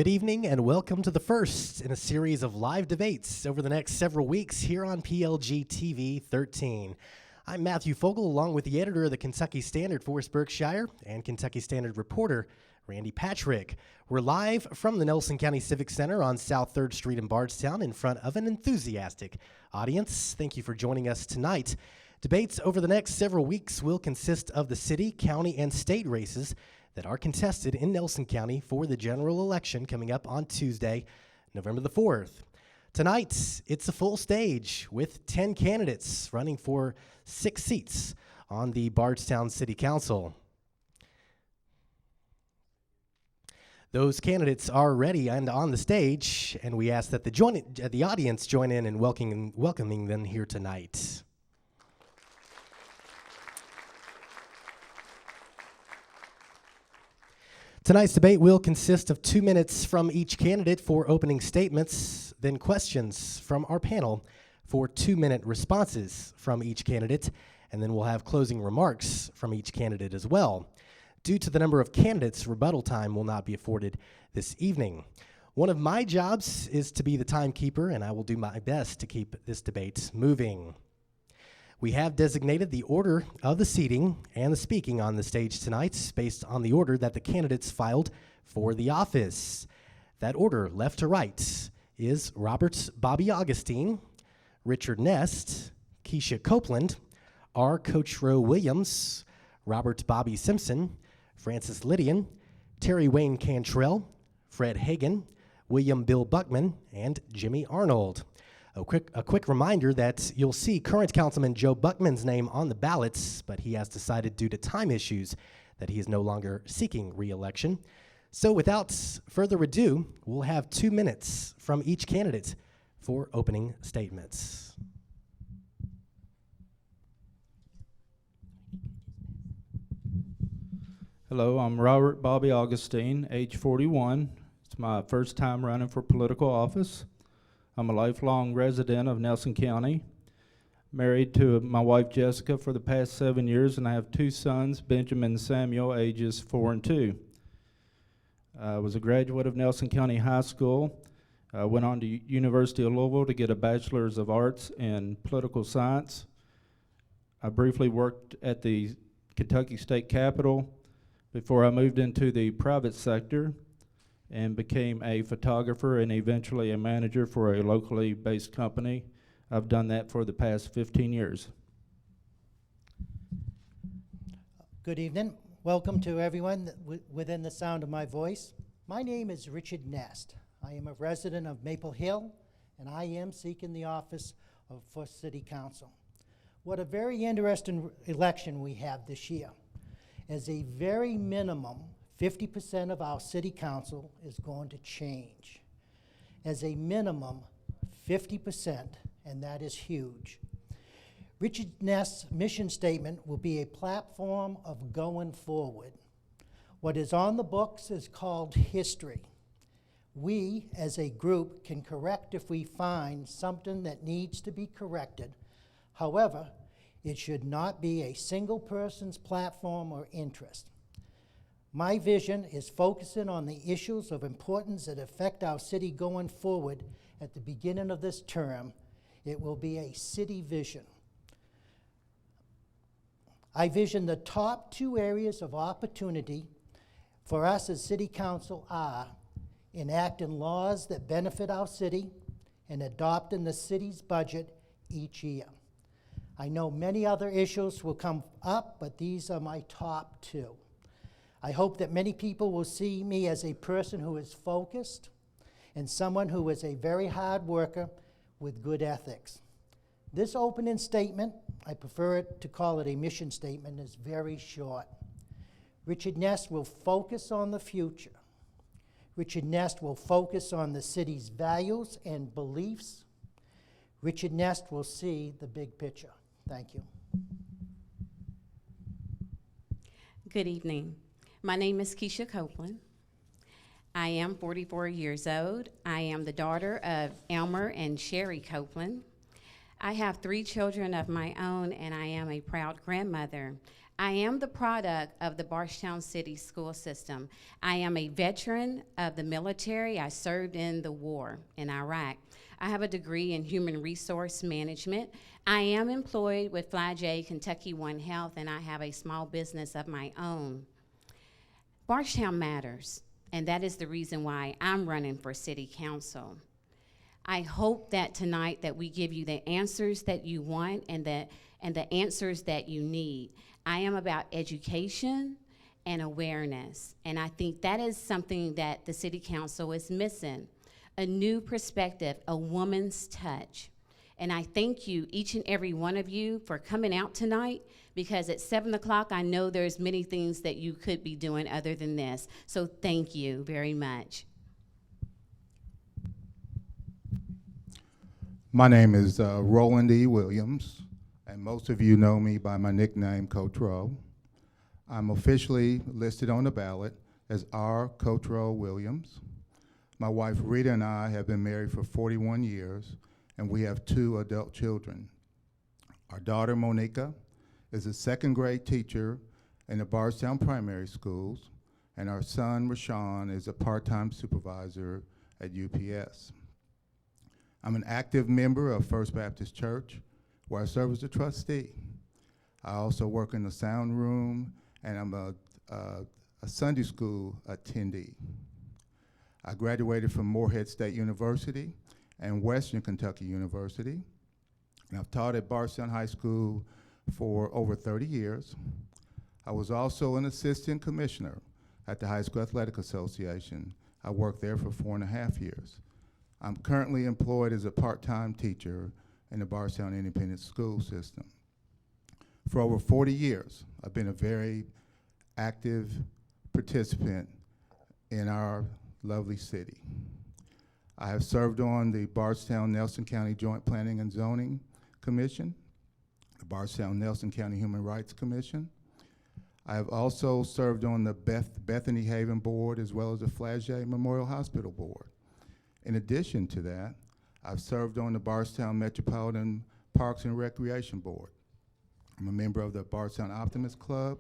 Good evening and welcome to the first in a series of live debates over the next several weeks here on PLG-TV 13. I'm Matthew Fogel, along with the editor of the Kentucky Standard for Berkshire and Kentucky Standard reporter Randy Patrick. We're live from the Nelson County Civic Center on South 3rd Street in Bardstown in front of an enthusiastic audience. Thank you for joining us tonight. Debates over the next several weeks will consist of the city, county, and state races that are contested in Nelson County for the general election coming up on Tuesday, November the 4th. Tonight, it's a full stage with 10 candidates running for 6 seats on the Bardstown City Council. Those candidates are ready and on the stage, and we ask that the audience join in welcoming them here tonight. Tonight's debate will consist of 2 minutes from each candidate for opening statements, then questions from our panel for 2-minute responses from each candidate, and then we'll have closing remarks from each candidate as well. Due to the number of candidates, rebuttal time will not be afforded this evening. One of my jobs is to be the timekeeper, and I will do my best to keep this debate moving. We have designated the order of the seating and the speaking on the stage tonight based on the order that the candidates filed for the office. That order, left to right, is Robert Bobby Augustine, Richard Nest, Kecia Copeland, R. Coachrow Williams, Robert Bobby Simpson, Francis Lydian, Terry Wayne Cantrell, Fred Hagan, William Bill Buckman, and Jimmy Arnold. A quick reminder that you'll see current Councilman Joe Buckman's name on the ballots, but he has decided due to time issues that he is no longer seeking re-election. So without further ado, we'll have 2 minutes from each candidate for opening statements. Hello, I'm Robert Bobby Augustine, age 41. It's my first time running for political office. I'm a lifelong resident of Nelson County, married to my wife Jessica for the past 7 years, and I have 2 sons, Benjamin and Samuel, ages 4 and 2. I was a graduate of Nelson County High School. I went on to University of Louisville to get a Bachelor's of Arts in Political Science. I briefly worked at the Kentucky State Capitol before I moved into the private sector and became a photographer and eventually a manager for a locally based company. I've done that for the past 15 years. Good evening. Welcome to everyone within the sound of my voice. My name is Richard Nest. I am a resident of Maple Hill, and I am seeking the office for City Council. What a very interesting election we have this year. As a very minimum, 50% of our city council is going to change. As a minimum, 50%, and that is huge. Richard Nest's mission statement will be a platform of going forward. What is on the books is called history. We, as a group, can correct if we find something that needs to be corrected. However, it should not be a single person's platform or interest. My vision is focusing on the issues of importance that affect our city going forward. At the beginning of this term, it will be a city vision. I vision the top 2 areas of opportunity for us as City Council are enacting laws that benefit our city and adopting the city's budget each year. I know many other issues will come up, but these are my top 2. I hope that many people will see me as a person who is focused and someone who is a very hard worker with good ethics. This opening statement, I prefer to call it a mission statement, is very short. Richard Nest will focus on the future. Richard Nest will focus on the city's values and beliefs. Richard Nest will see the big picture. Thank you. Good evening. My name is Kecia Copeland. I am 44 years old. I am the daughter of Elmer and Sherry Copeland. I have 3 children of my own, and I am a proud grandmother. I am the product of the Bardstown City School System. I am a veteran of the military. I served in the war in Iraq. I have a degree in human resource management. I am employed with Fly-J Kentucky One Health, and I have a small business of my own. Bardstown matters, and that is the reason why I'm running for city council. I hope that tonight that we give you the answers that you want and the answers that you need. I am about education and awareness, and I think that is something that the city council is missing. A new perspective, a woman's touch. And I thank you, each and every one of you, for coming out tonight, because at 7 o'clock, I know there's many things that you could be doing other than this. So thank you very much. My name is Roland E. Williams, and most of you know me by my nickname, Coach Rowe. I'm officially listed on the ballot as R. Coach Rowe Williams. My wife Rita and I have been married for 41 years, and we have 2 adult children. Our daughter Monica is a 2nd grade teacher in the Bardstown primary schools, and our son Rashawn is a part-time supervisor at UPS. I'm an active member of First Baptist Church, where I serve as a trustee. I also work in the sound room, and I'm a Sunday school attendee. I graduated from Morehead State University and Western Kentucky University, and I've taught at Bardstown High School for over 30 years. I was also an assistant commissioner at the High School Athletic Association. I worked there for 4.5 years. I'm currently employed as a part-time teacher in the Bardstown Independent School System. For over 40 years, I've been a very active participant in our lovely city. I have served on the Bardstown-Nelson County Joint Planning and Zoning Commission, the Bardstown-Nelson County Human Rights Commission. I have also served on the Bethany Haven Board as well as the Fly-J Memorial Hospital Board. In addition to that, I've served on the Bardstown Metropolitan Parks and Recreation Board. I'm a member of the Bardstown Optimist Club.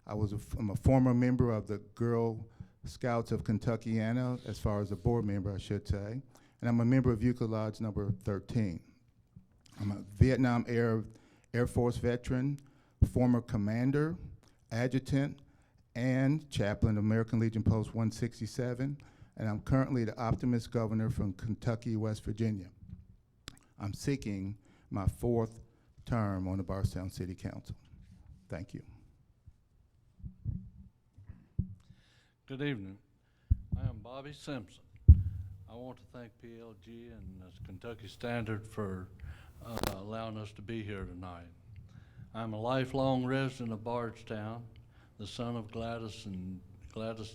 I'm a former member of the Girl Scouts of Kentuckiana, as far as a board member, I should say. And I'm a member of Euclid Lodge number 13. I'm a Vietnam Air Force veteran, former commander, adjutant, and chaplain of American Legion Post 167. And I'm currently the Optimist Governor from Kentucky, West Virginia. I'm seeking my 4th term on the Bardstown City Council. Thank you. Good evening. I am Bobby Simpson. I want to thank PLG and Kentucky Standard for allowing us to be here tonight. I'm a lifelong resident of Bardstown, the son of Gladys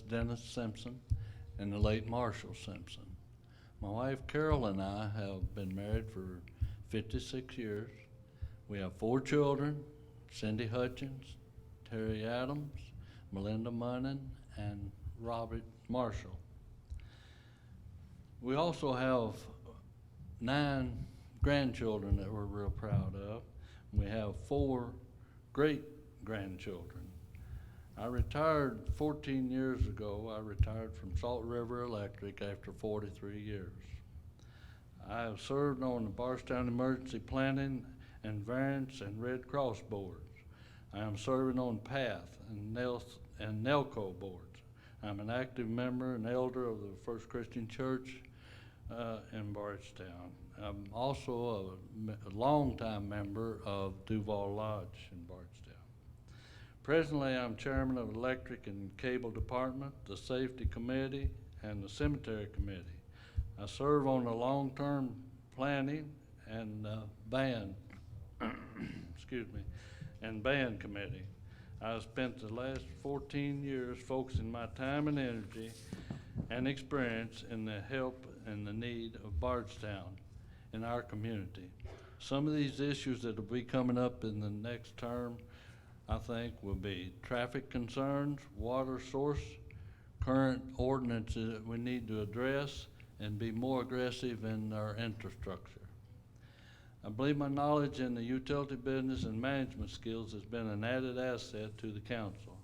Dennis Simpson and the late Marshall Simpson. My wife Carol and I have been married for 56 years. We have 4 children, Cindy Hutchins, Terry Adams, Melinda Munnan, and Robert Marshall. We also have 9 grandchildren that we're real proud of. We have 4 great-grandchildren. I retired 14 years ago. I retired from Salt River Electric after 43 years. I have served on the Bardstown Emergency Planning and Variance and Red Cross boards. I am serving on PATH and NELCO boards. I'm an active member and elder of the First Christian Church in Bardstown. I'm also a longtime member of Duval Lodge in Bardstown. Presently, I'm chairman of Electric and Cable Department, the Safety Committee, and the Cemetery Committee. I serve on the long-term planning and band, and band committee. I've spent the last 14 years focusing my time and energy and experience in the help and the need of Bardstown in our community. Some of these issues that will be coming up in the next term, I think, will be traffic concerns, water source, current ordinances that we need to address, and be more aggressive in our infrastructure. I believe my knowledge in the utility business and management skills has been an added asset to the council.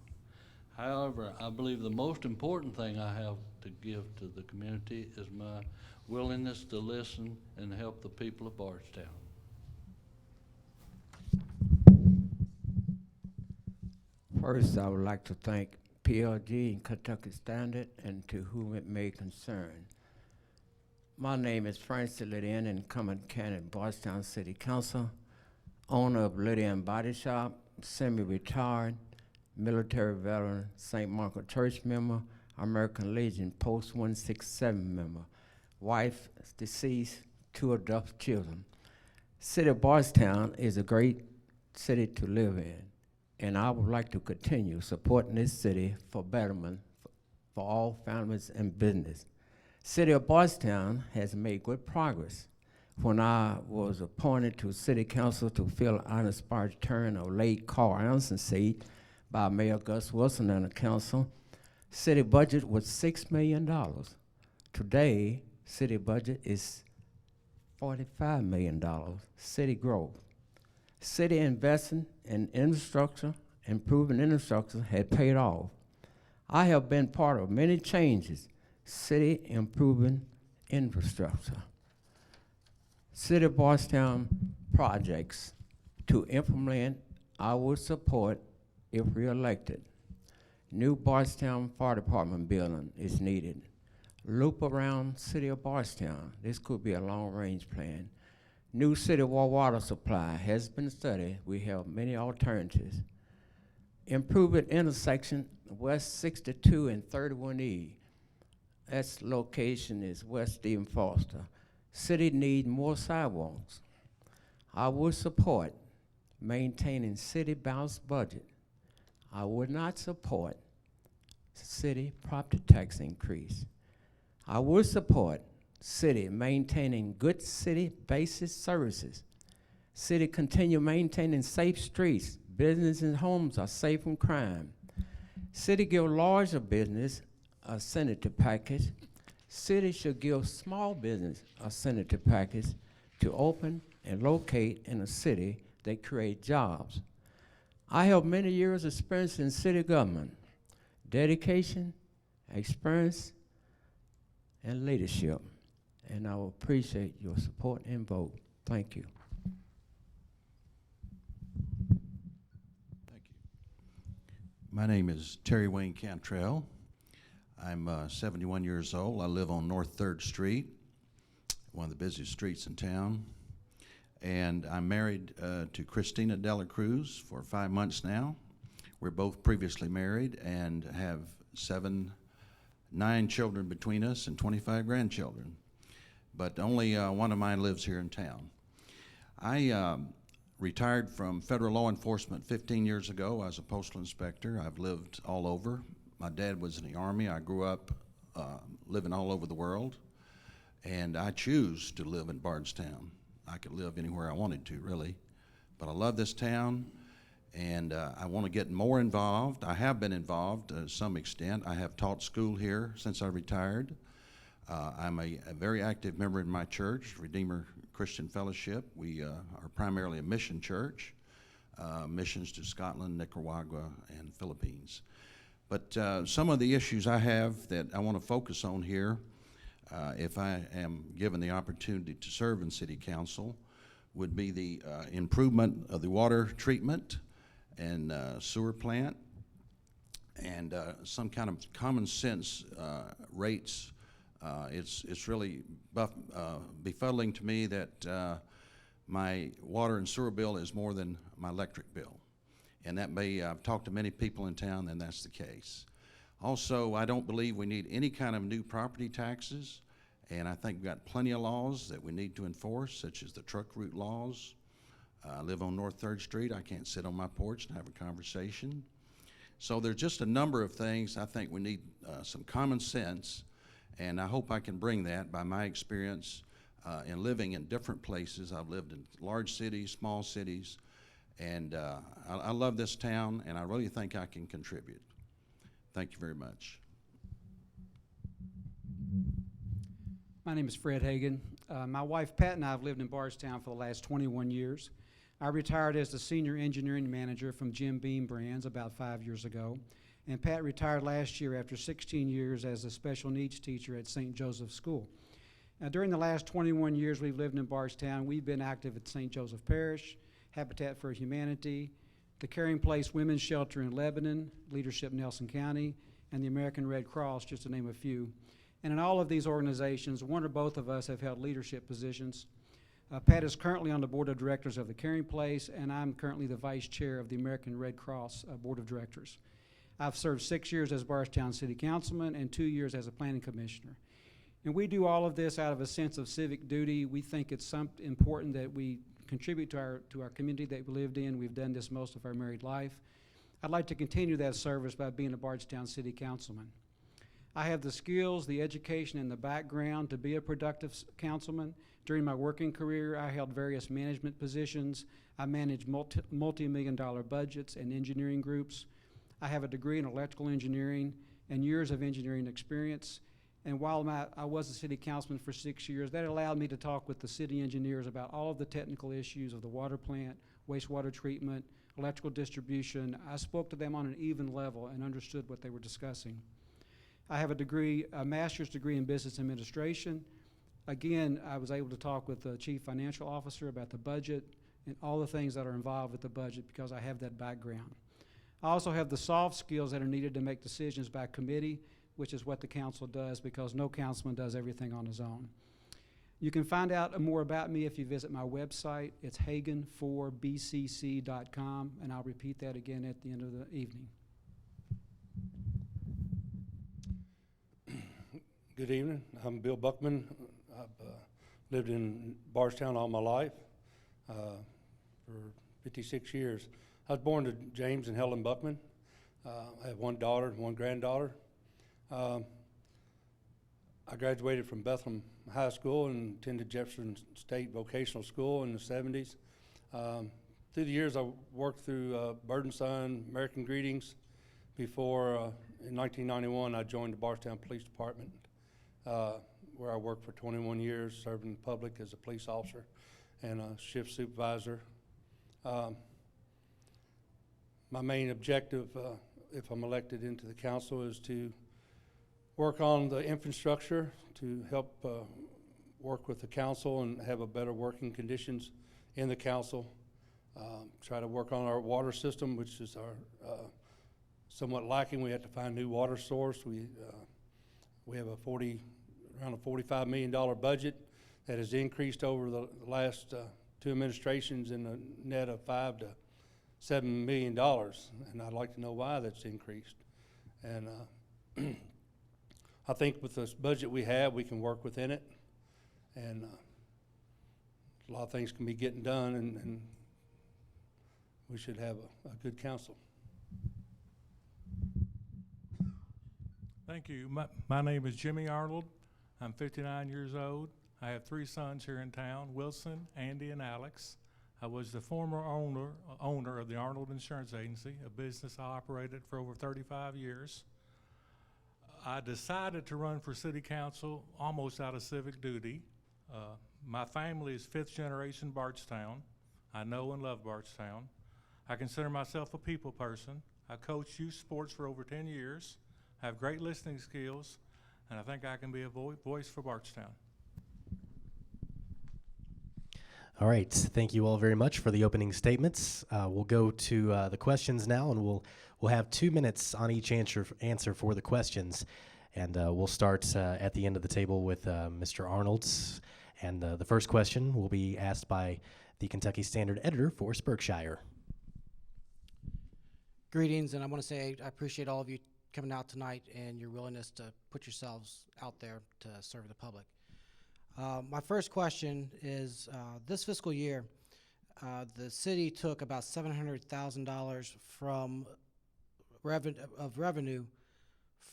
However, I believe the most important thing I have to give to the community is my willingness to listen and help the people of Bardstown. First, I would like to thank PLG and Kentucky Standard and to whom it may concern. My name is Lydian and Cummins County, Bardstown City Council, owner of Lydian Body Shop, semi-retired, military veteran, St. Michael Church member, American Legion Post 167 member, wife deceased, 2 adult children. City of Bardstown is a great city to live in, and I would like to continue supporting this city for betterment for all families and business. City of Bardstown has made good progress. When I was appointed to City Council to fill an uninspired term of late Carl Anson's seat by Mayor Gus Wilson and the council, city budget was $6 million. Today, city budget is $45 million. City growth. City investing in infrastructure, improving infrastructure had paid off. I have been part of many changes, city improving infrastructure. City of Bardstown projects to implement, I would support if re-elected. New Bardstown Fire Department building is needed. Loop around City of Bardstown. This could be a long-range plan. New city water supply has been studied. We have many alternatives. Improvement intersection West 62 and 31E. Its location is West Stephen Foster. City need more sidewalks. I would support maintaining city balanced budget. I would not support city property tax increase. I would support city maintaining good city basic services. City continue maintaining safe streets. Businesses and homes are safe from crime. City give larger business a senator package. City should give small business a senator package to open and locate in a city that create jobs. I have many years experience in city government, dedication, experience, and leadership, and I will appreciate your support and vote. Thank you. Thank you. My name is Terry Wayne Cantrell. I'm 71 years old. I live on North 3rd Street, one of the busiest streets in town. And I'm married to Christina Dela Cruz for 5 months now. We're both previously married and have 9 children between us and 25 grandchildren. But only one of mine lives here in town. I retired from federal law enforcement 15 years ago as a postal inspector. I've lived all over. My dad was in the Army. I grew up living all over the world. And I choose to live in Bardstown. I could live anywhere I wanted to, really. But I love this town, and I want to get more involved. I have been involved to some extent. I have taught school here since I retired. I'm a very active member in my church, Redeemer Christian Fellowship. We are primarily a mission church, missions to Scotland, Nicaragua, and Philippines. But some of the issues I have that I want to focus on here, if I am given the opportunity to serve in City Council, would be the improvement of the water treatment and sewer plant, and some kind of common sense rates. It's really befuddling to me that my water and sewer bill is more than my electric bill. And that I've talked to many people in town, and that's the case. Also, I don't believe we need any kind of new property taxes, and I think we've got plenty of laws that we need to enforce, such as the truck route laws. I live on North 3rd Street. I can't sit on my porch and have a conversation. So there's just a number of things I think we need some common sense, and I hope I can bring that by my experience in living in different places. I've lived in large cities, small cities, and I love this town, and I really think I can contribute. Thank you very much. My name is Fred Hagan. My wife Pat and I have lived in Bardstown for the last 21 years. I retired as the senior engineering manager from Jim Beam Brands about 5 years ago. And Pat retired last year after 16 years as a special needs teacher at St. Joseph's School. Now, during the last 21 years we've lived in Bardstown, we've been active at St. Joseph Parish, Habitat for Humanity, the Caring Place Women's Shelter in Lebanon, Leadership Nelson County, and the American Red Cross, just to name a few. And in all of these organizations, one or both of us have held leadership positions. Pat is currently on the board of directors of the Caring Place, and I'm currently the vice chair of the American Red Cross board of directors. I've served 6 years as Bardstown City Councilman and 2 years as a planning commissioner. And we do all of this out of a sense of civic duty. We think it's important that we contribute to our community that we lived in. We've done this most of our married life. I'd like to continue that service by being a Bardstown City Councilman. I have the skills, the education, and the background to be a productive councilman. During my working career, I held various management positions. I managed multi-million-dollar budgets and engineering groups. I have a degree in electrical engineering and years of engineering experience. And while I was a city councilman for 6 years, that allowed me to talk with the city engineers about all of the technical issues of the water plant, wastewater treatment, electrical distribution. I spoke to them on an even level and understood what they were discussing. I have a master's degree in business administration. Again, I was able to talk with the chief financial officer about the budget and all the things that are involved with the budget because I have that background. I also have the soft skills that are needed to make decisions by committee, which is what the council does because no councilman does everything on his own. You can find out more about me if you visit my website. It's hagan4bcc.com, and I'll repeat that again at the end of the evening. Good evening. I'm Bill Buckman. I've lived in Bardstown all my life for 56 years. I was born to James and Helen Buckman. I have one daughter and one granddaughter. I graduated from Bethlehem High School and attended Jefferson State Vocational School in the 70s. Through the years, I worked through Bird and Son, American Greetings, before in 1991 I joined the Bardstown Police Department, where I worked for 21 years, serving the public as a police officer and a shift supervisor. My main objective, if I'm elected into the council, is to work on the infrastructure to help work with the council and have a better working conditions in the council. Try to work on our water system, which is our somewhat lacking. We have to find new water source. We have around a $45 million budget that has increased over the last two administrations in a net of $5 to $7 million, and I'd like to know why that's increased. And I think with this budget we have, we can work within it, and a lot of things can be getting done, and we should have a good council. Thank you. My name is Jimmy Arnold. I'm 59 years old. I have 3 sons here in town, Wilson, Andy, and Alex. I was the former owner of the Arnold Insurance Agency, a business I operated for over 35 years. I decided to run for city council almost out of civic duty. My family is 5th generation Bardstown. I know and love Bardstown. I consider myself a people person. I coached youth sports for over 10 years. I have great listening skills, and I think I can be a voice for Bardstown. All right, thank you all very much for the opening statements. We'll go to the questions now, and we'll have 2 minutes on each answer for the questions. And we'll start at the end of the table with Mr. Arnold's. And the first question will be asked by the Kentucky Standard editor for Berkshire. Greetings, and I want to say I appreciate all of you coming out tonight and your willingness to put yourselves out there to serve the public. My first question is, this fiscal year, the city took about $700,000 from revenue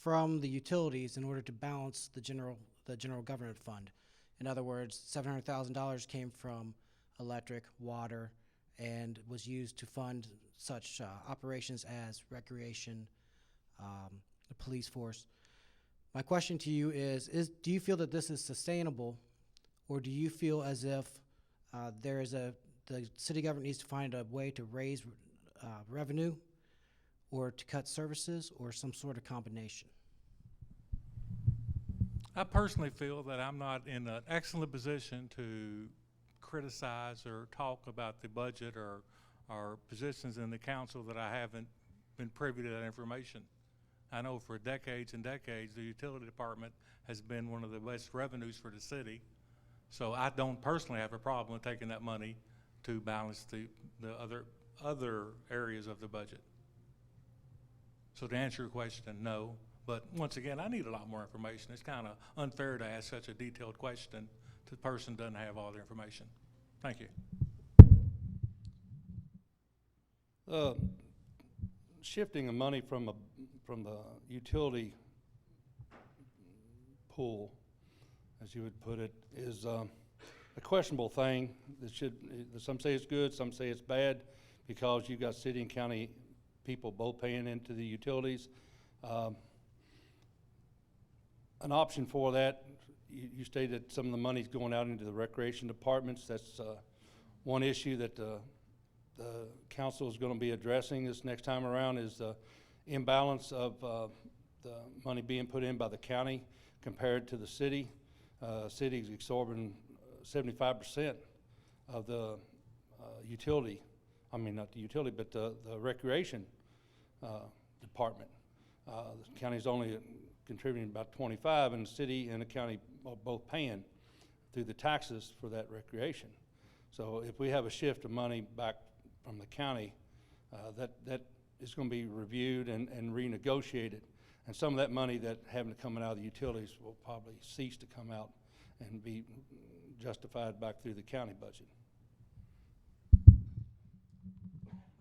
from the utilities in order to balance the general government fund. In other words, $700,000 came from electric, water, and was used to fund such operations as recreation, the police force. My question to you is do you feel that this is sustainable, Or do you feel as if the city government needs to find a way to raise revenue, or to cut services, or some sort of combination? I personally feel that I'm not in an excellent position to criticize or talk about the budget or positions in the council that I haven't been privy to that information. I know for decades and decades, the utility department has been one of the best revenues for the city. So I don't personally have a problem with taking that money to balance the other areas of the budget. So to answer your question, no. But once again, I need a lot more information. It's kind of unfair to ask such a detailed question to the person who doesn't have all the information. Thank you. Shifting of money from the utility pool, as you would put it, is a questionable thing. Some say it's good, some say it's bad, because you've got city and county people both paying into the utilities. An option for that, you stated some of the money's going out into the recreation departments. That's one issue that the council is going to be addressing this next time around, is the imbalance of the money being put in by the county compared to the city. City is absorbing 75% of the utility. I mean, not the utility, but the recreation department. The county's only contributing about 25, and the city and the county are both paying through the taxes for that recreation. So if we have a shift of money back from the county, that is going to be reviewed and renegotiated. And some of that money that having to come out of the utilities will probably cease to come out and be justified back through the county budget.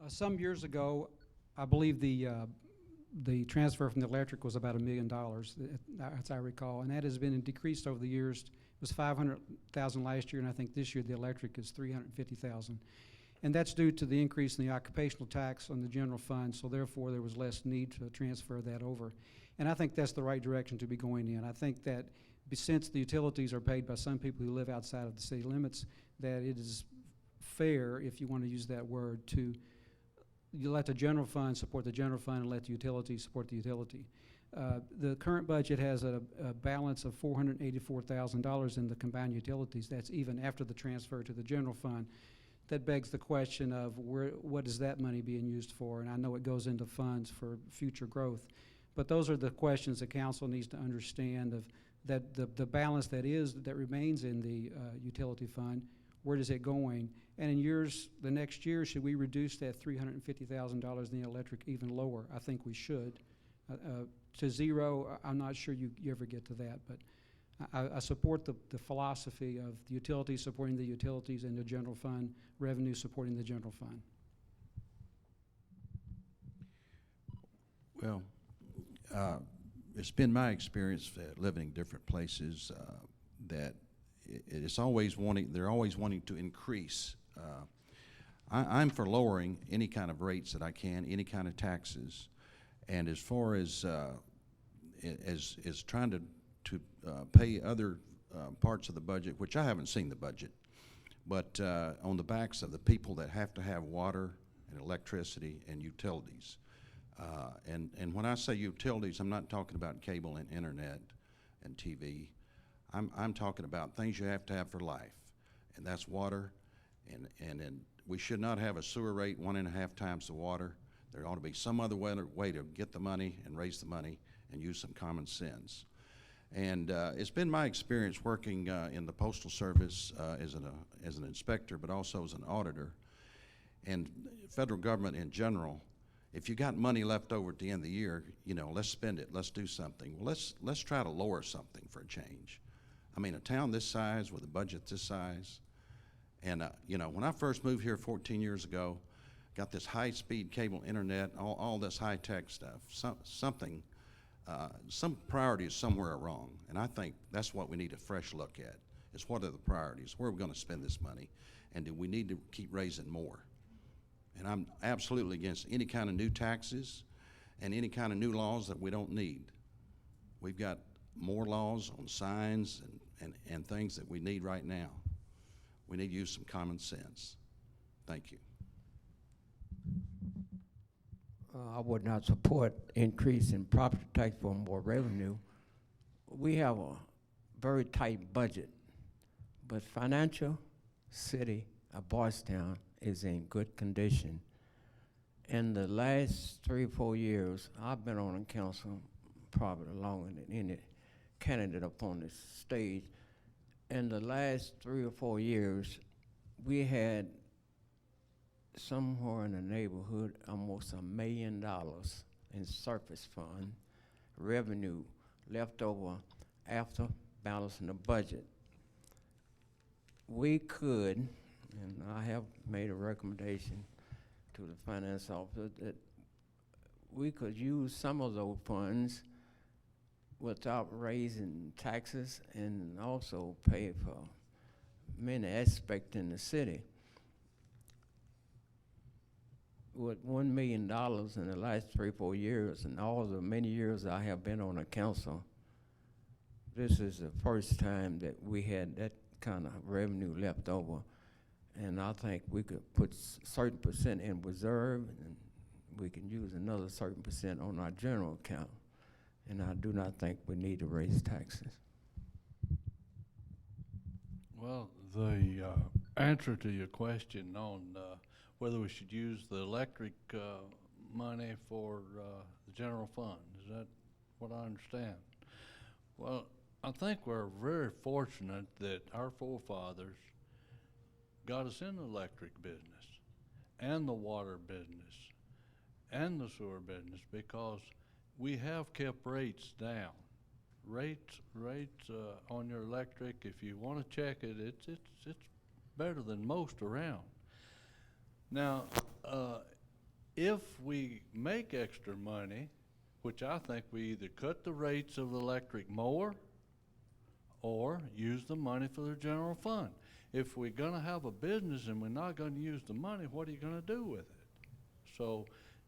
Some years ago, I believe the transfer from the electric was about $1 million, as I recall, and that has been decreased over the years. It was $500,000 last year, and I think this year the electric is $350,000. And that's due to the increase in the occupational tax on the general fund, so therefore there was less need to transfer that over. And I think that's the right direction to be going in. I think that since the utilities are paid by some people who live outside of the city limits, that it is fair, if you want to use that word, to you let the general fund support the general fund and let the utility support the utility. The current budget has a balance of $484,000 in the combined utilities. That's even after the transfer to the general fund. That begs the question of what is that money being used for? And I know it goes into funds for future growth. But those are the questions the council needs to understand, of that the balance that remains in the utility fund. Where is it going? And in the next year, should we reduce that $350,000 in the electric even lower? I think we should. To zero, I'm not sure you ever get to that, but I support the philosophy of the utilities supporting the utilities and the general fund revenue supporting the general fund. Well, it's been my experience living in different places that they're always wanting to increase. I'm for lowering any kind of rates that I can, any kind of taxes, and as far as trying to pay other parts of the budget, which I haven't seen the budget, but on the backs of the people that have to have water and electricity and utilities. And when I say utilities, I'm not talking about cable and internet and TV. I'm talking about things you have to have for life, and that's water, and we should not have a sewer rate 1.5 times the water. There ought to be some other way to get the money and raise the money and use some common sense. And it's been my experience working in the Postal Service as an inspector, but also as an auditor, and federal government in general. If you got money left over at the end of the year, let's spend it. Let's do something. Well, let's try to lower something for a change. I mean, a town this size with a budget this size, and when I first moved here 14 years ago, got this high-speed cable internet, all this high-tech stuff. Some priorities somewhere are wrong, and I think that's what we need a fresh look at. Is what are the priorities? Where are we going to spend this money, and do we need to keep raising more? And I'm absolutely against any kind of new taxes and any kind of new laws that we don't need. We've got more laws on signs and things that we need right now. We need to use some common sense. Thank you. I would not support increase in property tax for more revenue. We have a very tight budget, but financial city of Bardstown is in good condition. In the last 3 or 4 years, I've been on the council probably longer than any candidate up on this stage. In the last 3 or 4 years, we had somewhere in the neighborhood almost $1 million in surface fund revenue left over after balancing the budget. We could, and I have made a recommendation to the finance officer, that we could use some of those funds without raising taxes and also pay for many aspects in the city. With $1 million in the last 3 or 4 years, and all the many years I have been on the council, this is the first time that we had that kind of revenue left over. And I think we could put certain percent in reserve, and we can use another certain percent on our general account. And I do not think we need to raise taxes. Well, the answer to your question on whether we should use the electric money for the general fund, is that what I understand? Well, I think we're very fortunate that our forefathers got us in the electric business and the water business and the sewer business, because we have kept rates down. Rates on your electric, if you want to check it, it's better than most around. Now, if we make extra money, which I think we either cut the rates of the electric more or use the money for the general fund. If we're going to have a business and we're not going to use the money, what are you going to do with it? So,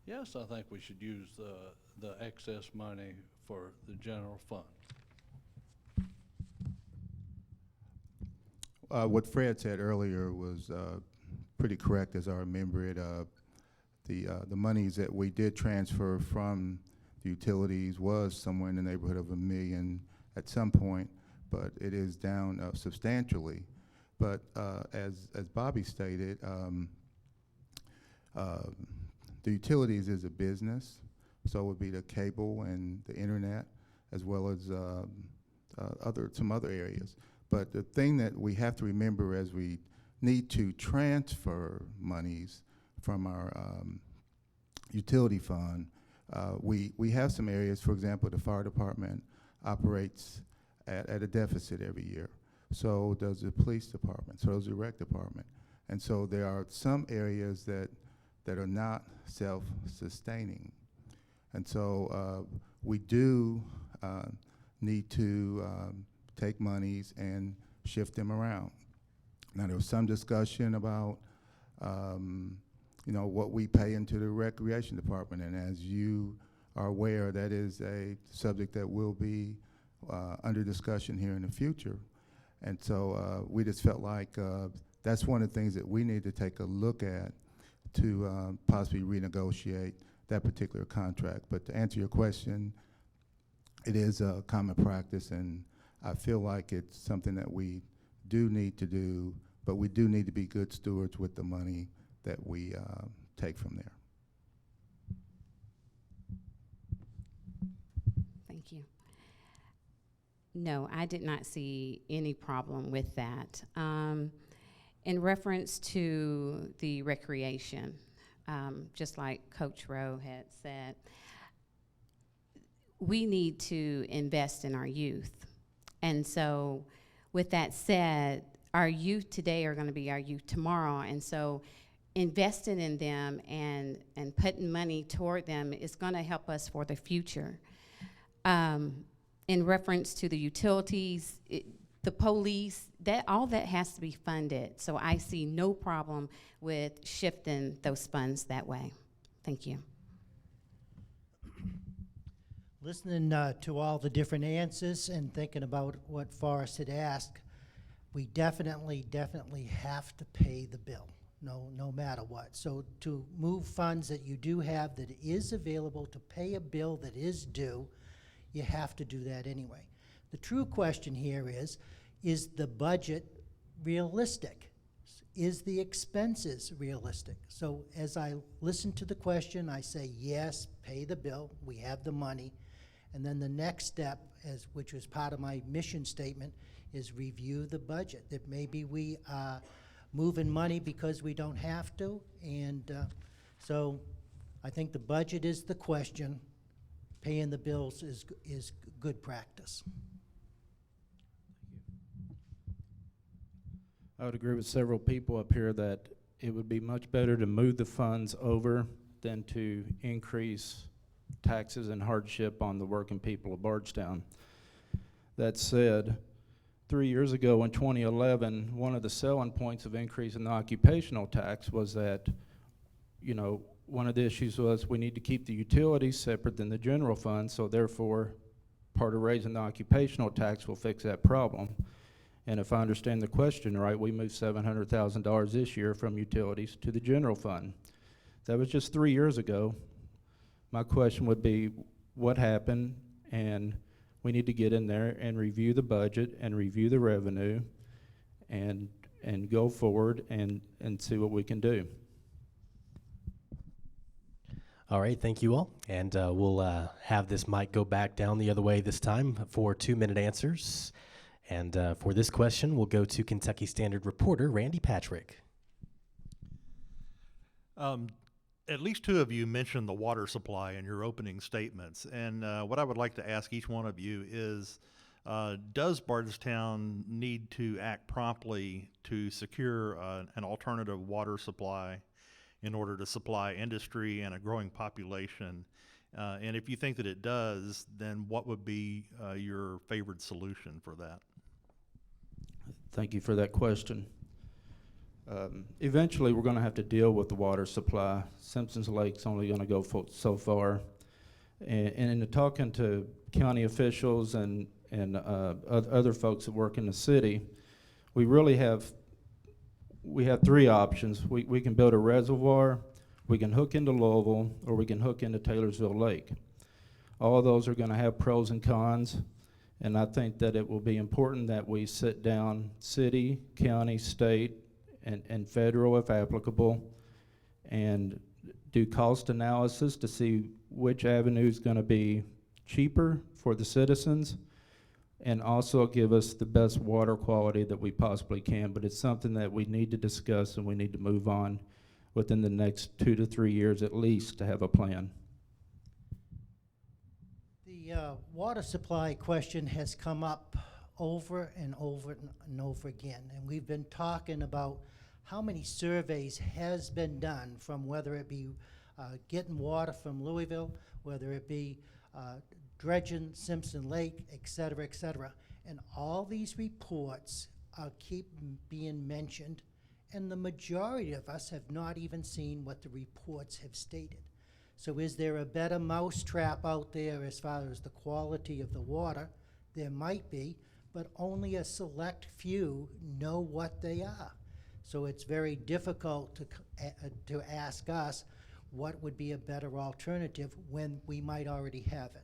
yes, I think we should use the excess money for the general fund. What Fred said earlier was pretty correct, as I remember it. The monies that we did transfer from the utilities was somewhere in the neighborhood of $1 million at some point, but it is down substantially. But as Bobby stated, the utilities is a business, so it would be the cable and the internet, as well as some other areas. But the thing that we have to remember as we need to transfer monies from our utility fund, we have some areas, for example, the fire department operates at a deficit every year. So does the police department, so does the rec department. And so there are some areas that are not self-sustaining. And so we do need to take monies and shift them around. Now, there was some discussion about what we pay into the recreation department, and as you are aware, that is a subject that will be under discussion here in the future. And so we just felt like that's one of the things that we need to take a look at to possibly renegotiate that particular contract. But to answer your question, it is a common practice, and I feel like it's something that we do need to do, but we do need to be good stewards with the money that we take from there. Thank you. No, I did not see any problem with that. In reference to the recreation, just like Coach Rowe had said, we need to invest in our youth. And so with that said, our youth today are going to be our youth tomorrow. And so investing in them and putting money toward them is going to help us for the future. In reference to the utilities, the police, all that has to be funded. So I see no problem with shifting those funds that way. Thank you. Listening to all the different answers and thinking about what Forrest had asked, we definitely have to pay the bill, no matter what. So to move funds that you do have that is available to pay a bill that is due, you have to do that anyway. The true question here is the budget realistic? Is the expenses realistic? So as I listen to the question, I say, yes, pay the bill, we have the money. And then the next step, which was part of my mission statement, is review the budget. That maybe we are moving money because we don't have to. And so I think the budget is the question. Paying the bills is good practice. I would agree with several people up here that it would be much better to move the funds over than to increase taxes and hardship on the working people of Bardstown. That said, 3 years ago in 2011, one of the selling points of increasing the occupational tax was that, you know, one of the issues was we need to keep the utilities separate than the general fund, so therefore part of raising the occupational tax will fix that problem. And if I understand the question right, we moved $700,000 this year from utilities to the general fund. That was just 3 years ago. My question would be, what happened? And we need to get in there and review the budget and review the revenue and go forward and see what we can do. All right, thank you all. And we'll have this mic go back down the other way this time for 2-minute answers. And for this question, we'll go to Kentucky Standard reporter Randy Patrick. At least two of you mentioned the water supply in your opening statements. And what I would like to ask each one of you is, does Bardstown need to act promptly to secure an alternative water supply in order to supply industry and a growing population? And if you think that it does, then what would be your favored solution for that? Thank you for that question. Eventually, we're going to have to deal with the water supply. Simpson's Lake's only going to go so far. And in talking to county officials and other folks that work in the city, we have three options. We can build a reservoir, we can hook into Louisville, or we can hook into Taylorsville Lake. All of those are going to have pros and cons. And I think that it will be important that we sit down, city, county, state, and federal if applicable, and do cost analysis to see which avenue is going to be cheaper for the citizens and also give us the best water quality that we possibly can. But it's something that we need to discuss and we need to move on within the next 2 to 3 years at least to have a plan. The water supply question has come up over and over and over again, and we've been talking about how many surveys has been done from whether it be getting water from Louisville, whether it be dredging Simpson Lake, et cetera, and all these reports keep being mentioned, and the majority of us have not even seen what the reports have stated. So is there a better mousetrap out there as far as the quality of the water? There might be, but only a select few know what they are. So it's very difficult to ask us what would be a better alternative when we might already have it.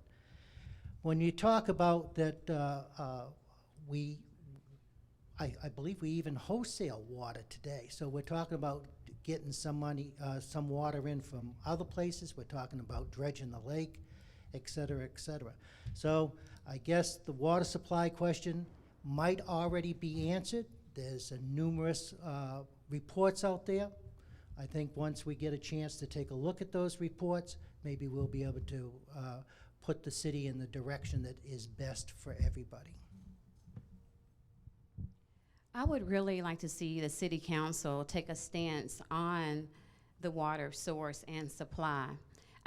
When you talk about that, I believe we even wholesale water today. So we're talking about getting some money, some water in from other places. We're talking about dredging the lake, et cetera, et cetera. So I guess the water supply question might already be answered. There's numerous reports out there. I think once we get a chance to take a look at those reports, maybe we'll be able to put the city in the direction that is best for everybody. I would really like to see the city council take a stance on the water source and supply.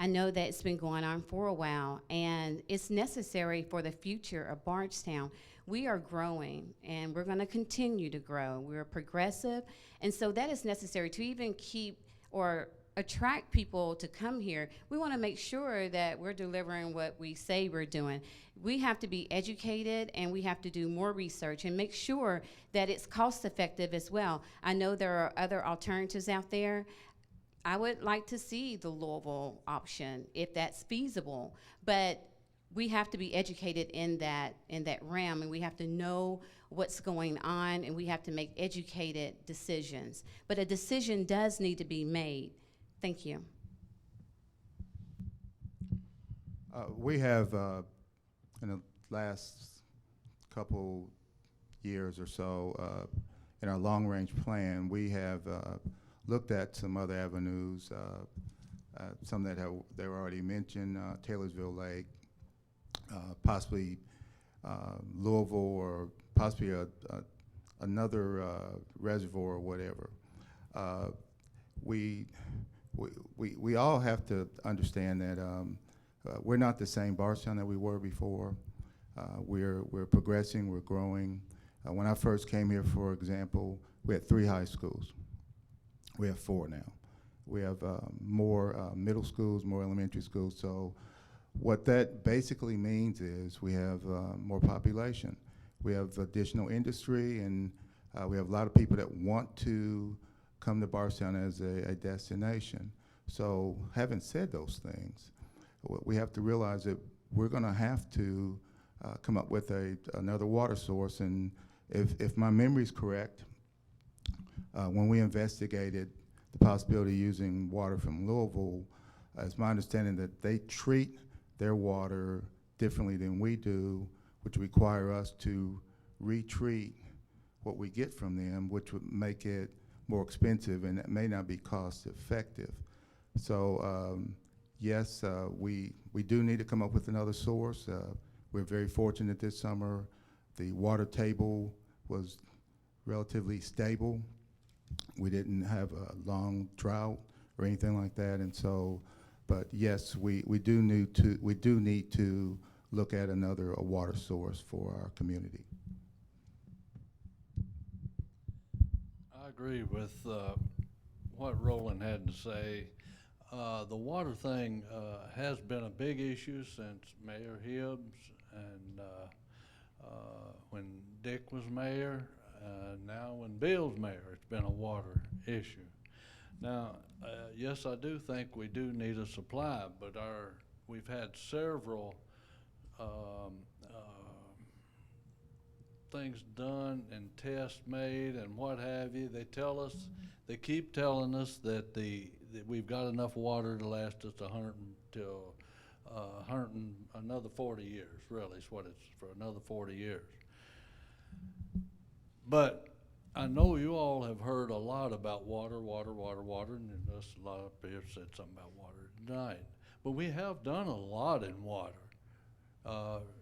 I know that it's been going on for a while, and it's necessary for the future of Bardstown. We are growing, and we're going to continue to grow. We're progressive, and so that is necessary to even keep or attract people to come here, we want to make sure that we're delivering what we say we're doing. We have to be educated, and we have to do more research and make sure that it's cost effective as well. I know there are other alternatives out there. I would like to see the Louisville option if that's feasible, but we have to be educated in that realm, and we have to know what's going on, and we have to make educated decisions. But a decision does need to be made. Thank you. We have, in the last couple years or so, in our long-range plan, we have looked at some other avenues, some that they were already mentioned, Taylorsville Lake, possibly Louisville, or possibly another reservoir or whatever. We all have to understand that we're not the same Bardstown that we were before. We're progressing, we're growing. When I first came here, for example, we had 3 high schools. We have 4 now. We have more middle schools, more elementary schools. So what that basically means is we have more population. We have additional industry, and we have a lot of people that want to come to Bardstown as a destination. So having said those things, we have to realize that we're going to have to come up with another water source. And if my memory is correct, when we investigated the possibility of using water from Louisville, it's my understanding that they treat their water differently than we do, which require us to retreat what we get from them, which would make it more expensive, and it may not be cost effective. So yes, we do need to come up with another source. We're very fortunate this summer. The water table was relatively stable. We didn't have a long drought or anything like that, and so, but yes, we do need to look at another water source for our community. I agree with what Roland had to say. The water thing has been a big issue since Mayor Hibbs and when Dick was mayor, now when Bill's mayor, it's been a water issue. Now, yes, I do think we do need a supply, but we've had several things done and tests made and what have you. They keep telling us that we've got enough water to last us another 40 years, really, is what it's for, another 40 years. But I know you all have heard a lot about water, and there's a lot of people said something about water tonight. But we have done a lot in water.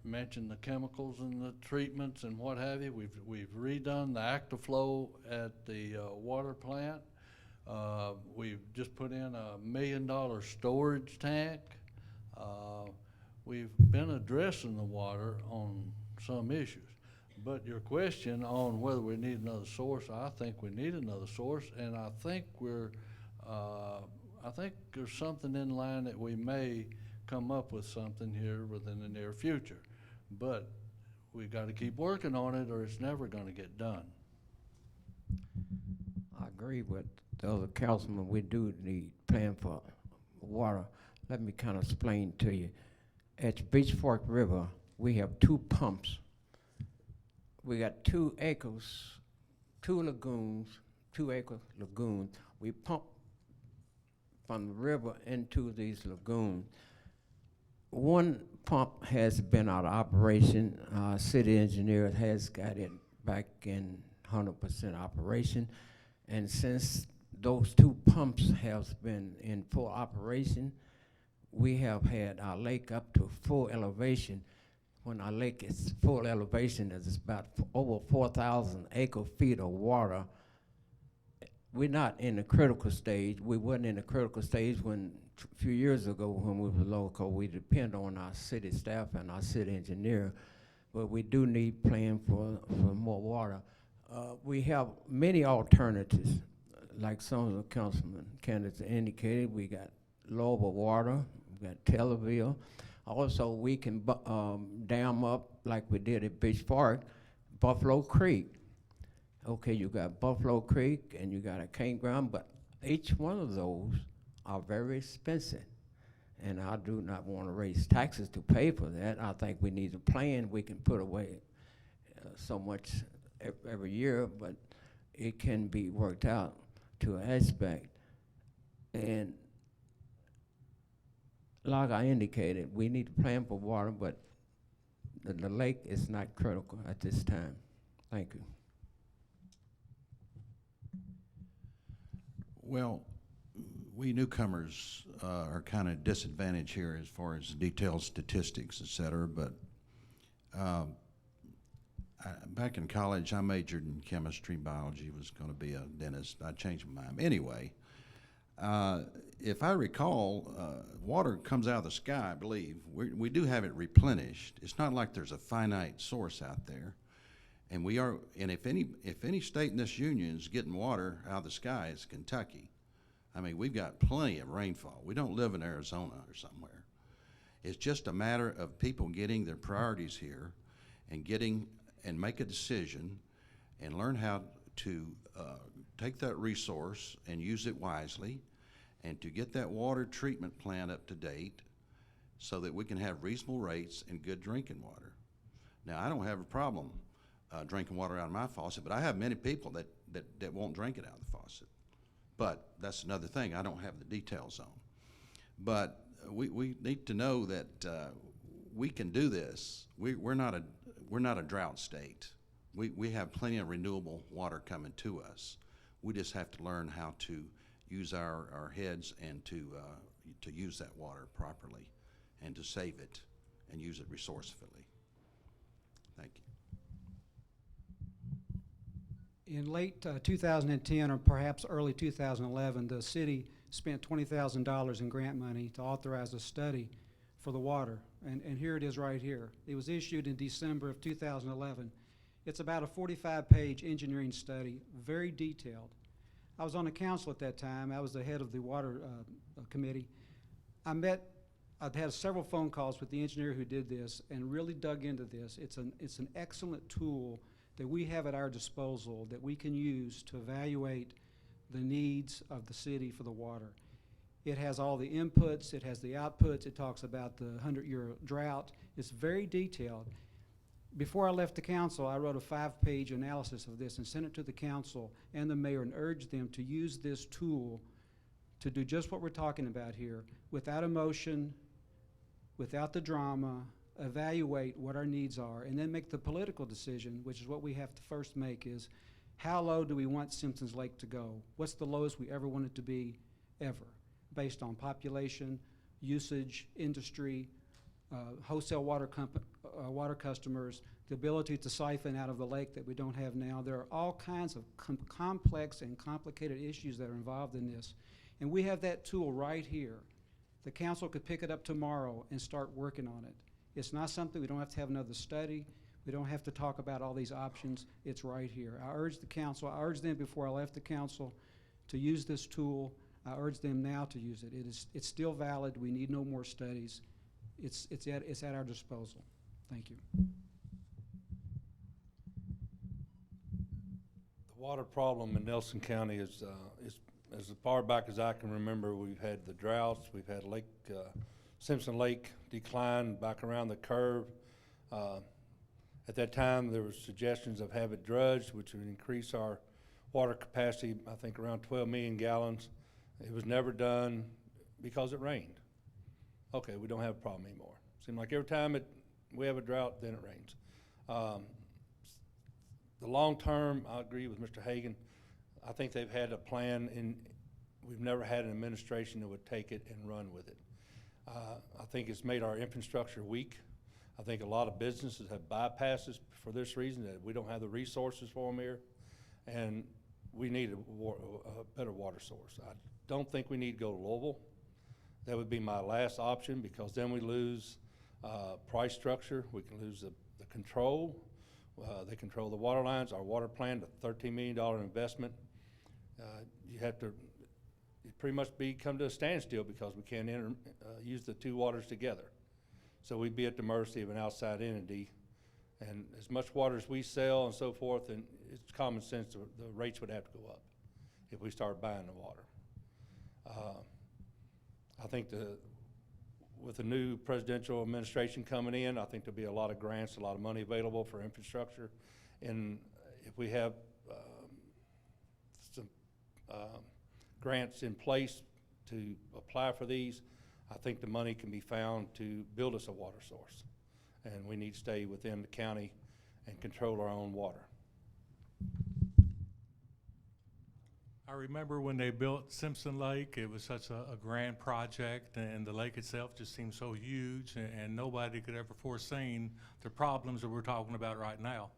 Mentioned the chemicals and the treatments and what have you. We've redone the ActiFlow at the water plant. We've just put in $1 million storage tank. We've been addressing the water on some issues. But your question on whether we need another source, I think we need another source, and I think I think there's something in line that we may come up with something here within the near future. But we've got to keep working on it, or it's never going to get done. I agree with the other councilman. We do need plan for water. Let me kind of explain to you. At Beach Fork River, we have 2 pumps. We got 2 acres, 2 lagoons, 2-acre lagoons. We pump from the river into these lagoons. One pump has been out of operation. Our city engineer has got it back in 100% operation. And since those 2 pumps have been in full operation, we have had our lake up to full elevation. When our lake is full elevation, it's about over 4,000 acre-feet of water. We're not in the critical stage. We wasn't in the critical stage when a few years ago when we were local. We depend on our city staff and our city engineer, but we do need plan for more water. We have many alternatives. like some of the councilman candidates indicated, we got Lower Water, we got Tellerville. Also, we can dam up, like we did at Beach Park, Buffalo Creek. Okay, you got Buffalo Creek and you got a campground, but each one of those are very expensive. And I do not want to raise taxes to pay for that. I think we need a plan. We can put away so much every year, but it can be worked out to an aspect. And like I indicated, we need a plan for water, but the lake is not critical at this time. Thank you. Well, we newcomers are kind of disadvantaged here as far as detailed statistics, et cetera, but back in college, I majored in chemistry, biology, was going to be a dentist. I changed my mind. Anyway, if I recall, water comes out of the sky, I believe. We do have it replenished. It's not like there's a finite source out there. And if any state in this union is getting water out of the sky, it's Kentucky. I mean, we've got plenty of rainfall. We don't live in Arizona or somewhere. It's just a matter of people getting their priorities here and make a decision and learn how to take that resource and use it wisely, and to get that water treatment plant up to date so that we can have reasonable rates and good drinking water. Now, I don't have a problem drinking water out of my faucet, but I have many people that won't drink it out of the faucet. But that's another thing I don't have the details on. But we need to know that we can do this. We're not a drought state. We have plenty of renewable water coming to us. We just have to learn how to use our heads and to use that water properly and to save it and use it resourcefully. Thank you. In late 2010 or perhaps early 2011, the city spent $20,000 in grant money to authorize a study for the water. And here it is right here. It was issued in December of 2011. It's about a 45-page engineering study, very detailed. I was on the council at that time. I was the head of the water committee. I'd had several phone calls with the engineer who did this and really dug into this. It's an excellent tool that we have at our disposal that we can use to evaluate the needs of the city for the water. It has all the inputs, it has the outputs, it talks about the 100-year drought. It's very detailed. Before I left the council, I wrote a 5-page analysis of this and sent it to the council and the mayor and urged them to use this tool to do just what we're talking about here, without emotion, without the drama, evaluate what our needs are, and then make the political decision, which is what we have to first make, is how low do we want Simpson's Lake to go? What's the lowest we ever want it to be, ever, based on population, usage, industry, wholesale water customers, the ability to siphon out of the lake that we don't have now. There are all kinds of complex and complicated issues that are involved in this. And we have that tool right here. The council could pick it up tomorrow and start working on it. It's not something, we don't have to have another study. We don't have to talk about all these options. It's right here. I urge the council, I urged them before I left the council to use this tool. I urge them now to use it. It's still valid. We need no more studies. It's at our disposal. Thank you. The water problem in Nelson County is as far back as I can remember. We've had the droughts. We've had Simpson Lake decline back around the curve. At that time, there were suggestions of have it dredged, which would increase our water capacity, I think around 12 million gallons. It was never done because it rained. Okay, we don't have a problem anymore. Seems like every time we have a drought, then it rains. The long term, I agree with Mr. Hagan. I think they've had a plan, and we've never had an administration that would take it and run with it. I think it's made our infrastructure weak. I think a lot of businesses have bypassed us for this reason, that we don't have the resources for them here, and we need a better water source. I don't think we need to go to Louisville. That would be my last option, because then we lose price structure. We can lose the control. They control the water lines. Our water plant, a $13 million investment. you have to pretty much come to a standstill because we can't use the two waters together. So we'd be at the mercy of an outside entity. And as much water as we sell and so forth, and it's common sense the rates would have to go up if we start buying the water. I think with the new presidential administration coming in, I think there'll be a lot of grants, a lot of money available for infrastructure. And if we have some grants in place to apply for these, I think the money can be found to build us a water source. And we need to stay within the county and control our own water. I remember when they built Simpson Lake, it was such a grand project, and the lake itself just seemed so huge, and nobody could ever foreseen the problems that we're talking about right now.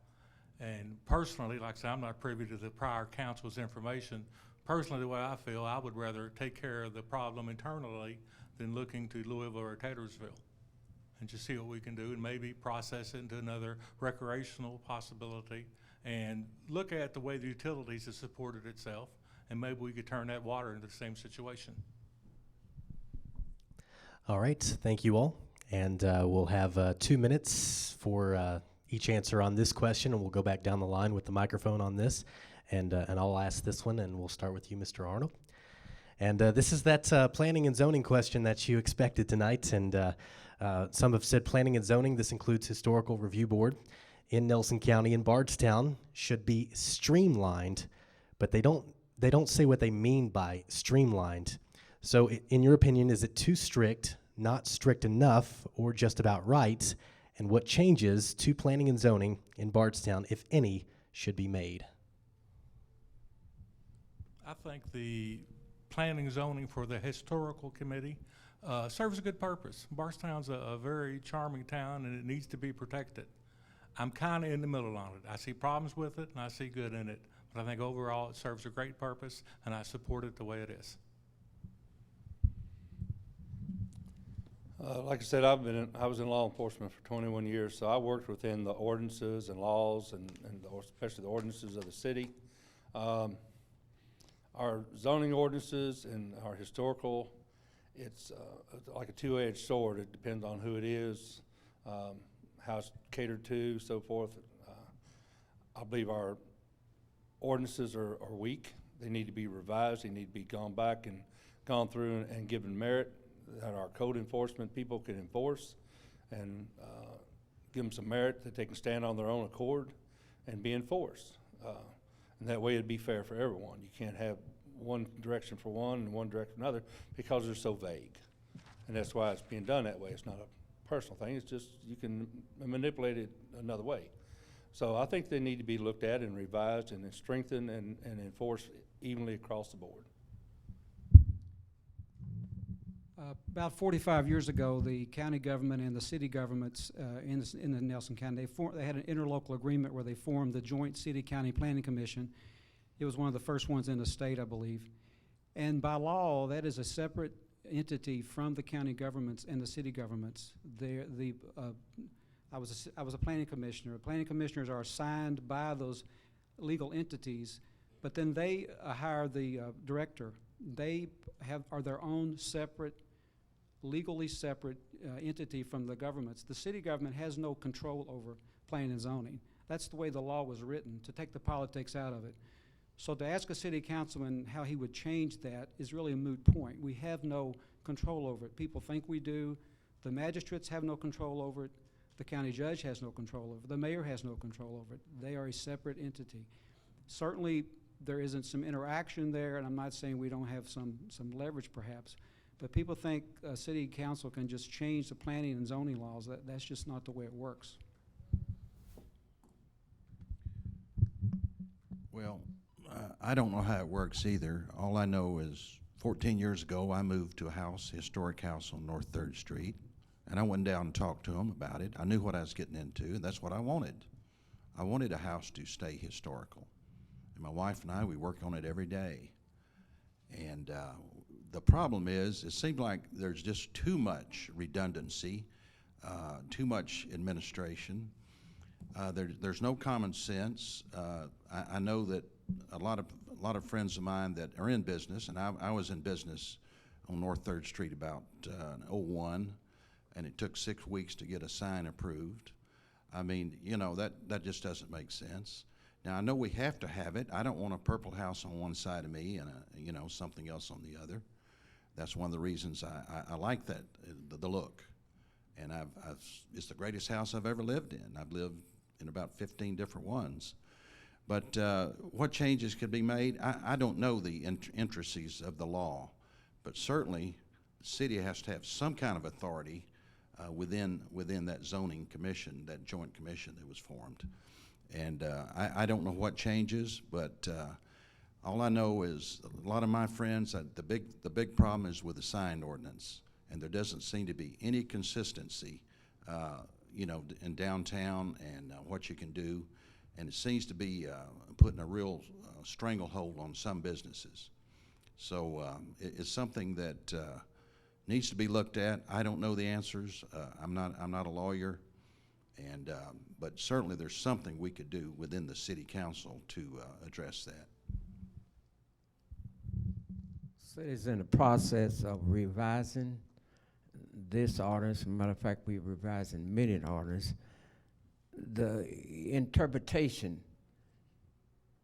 And personally, like I said, I'm not privy to the prior council's information. Personally, the way I feel, I would rather take care of the problem internally than looking to Louisville or Taylorsville, and just see what we can do and maybe process it into another recreational possibility and look at the way the utilities have supported itself, and maybe we could turn that water into the same situation. All right, thank you all. And we'll have 2 minutes for each answer on this question, and we'll go back down the line with the microphone on this. And I'll ask this one, and we'll start with you, Mr. Arnold. And this is that planning and zoning question that you expected tonight. And some have said planning and zoning, this includes historical review board in Nelson County and Bardstown, should be streamlined, but they don't say what they mean by streamlined. So in your opinion, is it too strict, not strict enough, or just about right? And what changes to planning and zoning in Bardstown, if any, should be made? I think the planning and zoning for the historical committee serves a good purpose. Bardstown's a very charming town, and it needs to be protected. I'm kind of in the middle on it. I see problems with it, and I see good in it. But I think overall it serves a great purpose, and I support it the way it is. Like I said, I was in law enforcement for 21 years, so I worked within the ordinances and laws, and especially the ordinances of the city. Our zoning ordinances and our historical, it's like a two-edged sword. It depends on who it is, how it's catered to, so forth. I believe our ordinances are weak. They need to be revised. They need to be gone back and gone through and given merit that our code enforcement people can enforce, and give them some merit that they can stand on their own accord and be enforced. And that way it'd be fair for everyone. You can't have one direction for one and one direction for another because they're so vague. And that's why it's being done that way. It's not a personal thing. It's just you can manipulate it another way. So I think they need to be looked at and revised and strengthened and enforced evenly across the board. About 45 years ago, the county government and the city governments in the Nelson County, they had an interlocal agreement where they formed the Joint City-County Planning Commission. It was one of the first ones in the state, I believe. And by law, that is a separate entity from the county governments and the city governments. I was a planning commissioner. Planning commissioners are assigned by those legal entities, but then they hire the director. They are their own separate, legally separate entity from the governments. The city government has no control over planning and zoning. That's the way the law was written, to take the politics out of it. So to ask a city councilman how he would change that is really a moot point. We have no control over it. People think we do. The magistrates have no control over it. The county judge has no control over it. The mayor has no control over it. They are a separate entity. Certainly there isn't some interaction there, and I'm not saying we don't have some leverage perhaps, but people think a city council can just change the planning and zoning laws. That's just not the way it works. Well, I don't know how it works either. All I know is 14 years ago I moved to a house, historic house on North 3rd Street, and I went down and talked to them about it. I knew what I was getting into, and that's what I wanted. I wanted a house to stay historical. And my wife and I, we work on it every day. And the problem is, it seems like there's just too much redundancy, too much administration. There's no common sense. I know that a lot of lot of friends of mine that are in business, and I was in business on North 3rd Street about '01, and it took 6 weeks to get a sign approved. I mean, you know, that just doesn't make sense. Now, I know we have to have it. I don't want a purple house on one side of me and you know, something else on the other. That's one of the reasons I like that, the look. And it's the greatest house I've ever lived in. I've lived in about 15 different ones. But what changes could be made? I don't know the intricacies of the law, but certainly the city has to have some kind of authority within that zoning commission, that joint commission that was formed. And I don't know what changes, but all I know is a lot of my friends, the big problem is with the sign ordinance, and there doesn't seem to be any consistency, you know, in downtown and what you can do, and it seems to be putting a real stranglehold on some businesses. So it's something that needs to be looked at. I don't know the answers. I'm not a lawyer. And, but certainly there's something we could do within the city council to address that. City's in the process of revising this ordinance. As a matter of fact, we're revising many ordinances. The interpretation,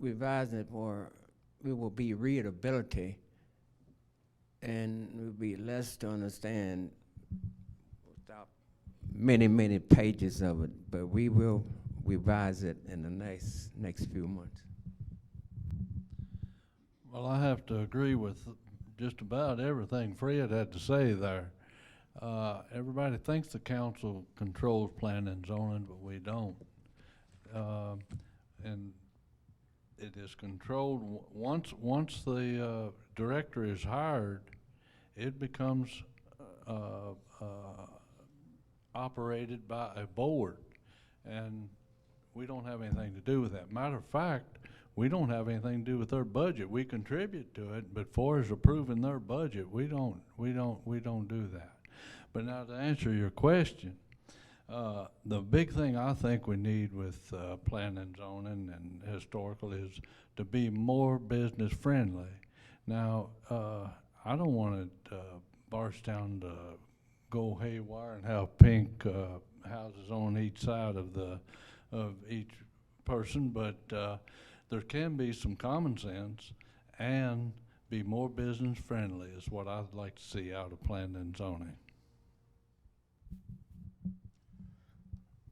revising it for, it will be readability, and it will be less to understand without many pages of it, but we will revise it in the next few months. Well, I have to agree with just about everything Fred had to say there. Everybody thinks the council controls planning and zoning, but we don't. And it is controlled, once the director is hired, it becomes operated by a board, and we don't have anything to do with that. Matter of fact, we don't have anything to do with their budget. We contribute to it, but far as approving their budget, we don't do that. But now to answer your question, the big thing I think we need with planning and zoning and historical is to be more business friendly. Now, I don't want Bardstown to go haywire and have pink houses on each side of each person, but there can be some common sense and be more business friendly is what I'd like to see out of planning and zoning.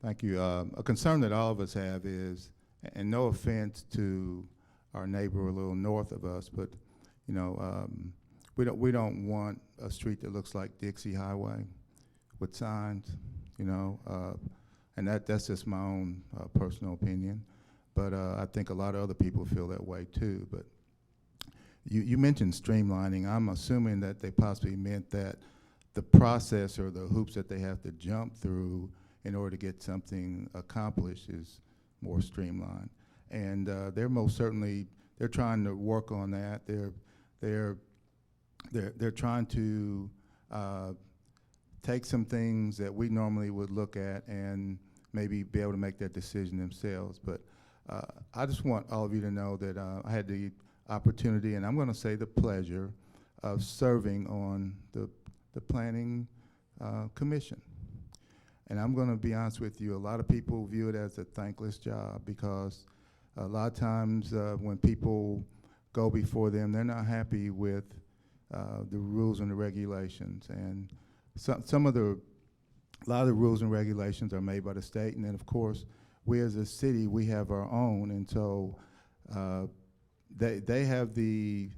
Thank you. A concern that all of us have is, and no offense to our neighbor a little north of us, but you know, we don't want a street that looks like Dixie Highway with signs, you know, and that's just my own personal opinion. But I think a lot of other people feel that way too. But you mentioned streamlining. I'm assuming that they possibly meant that the process or the hoops that they have to jump through in order to get something accomplished is more streamlined. And they're most certainly, they're trying to work on that. They're trying to take some things that we normally would look at and maybe be able to make that decision themselves. But I just want all of you to know that I had the opportunity, and I'm going to say the pleasure, of serving on the Planning Commission. And I'm going to be honest with you, a lot of people view it as a thankless job because a lot of times when people go before them, they're not happy with the rules and the regulations. And a lot of the rules and regulations are made by the state, and then of course, we as a city, we have our own, and so they have the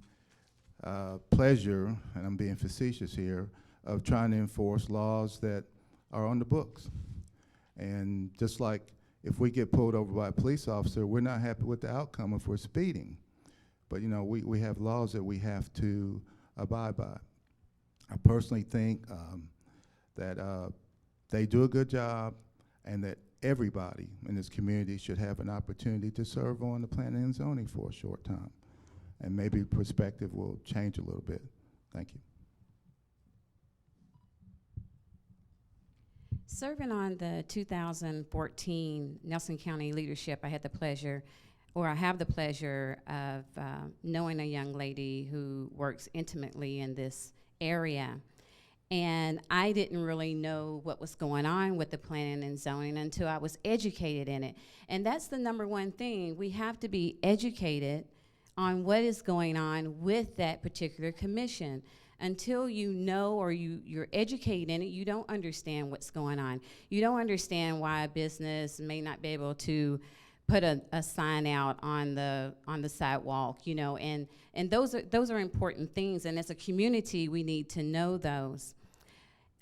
pleasure, and I'm being facetious here, of trying to enforce laws that are on the books. And just like if we get pulled over by a police officer, we're not happy with the outcome if we're speeding. But you know, we have laws that we have to abide by. I personally think that they do a good job, and that everybody in this community should have an opportunity to serve on the planning and zoning for a short time. And maybe perspective will change a little bit. Thank you. Serving on the 2014 Nelson County leadership, I had the pleasure or I have the pleasure of knowing a young lady who works intimately in this area. And I didn't really know what was going on with the planning and zoning until I was educated in it. And that's the number one thing. We have to be educated on what is going on with that particular commission. Until you know or you're educated in it, you don't understand what's going on. You don't understand why a business may not be able to put a sign out on the sidewalk, you know, and those are important things. And as a community, we need to know those.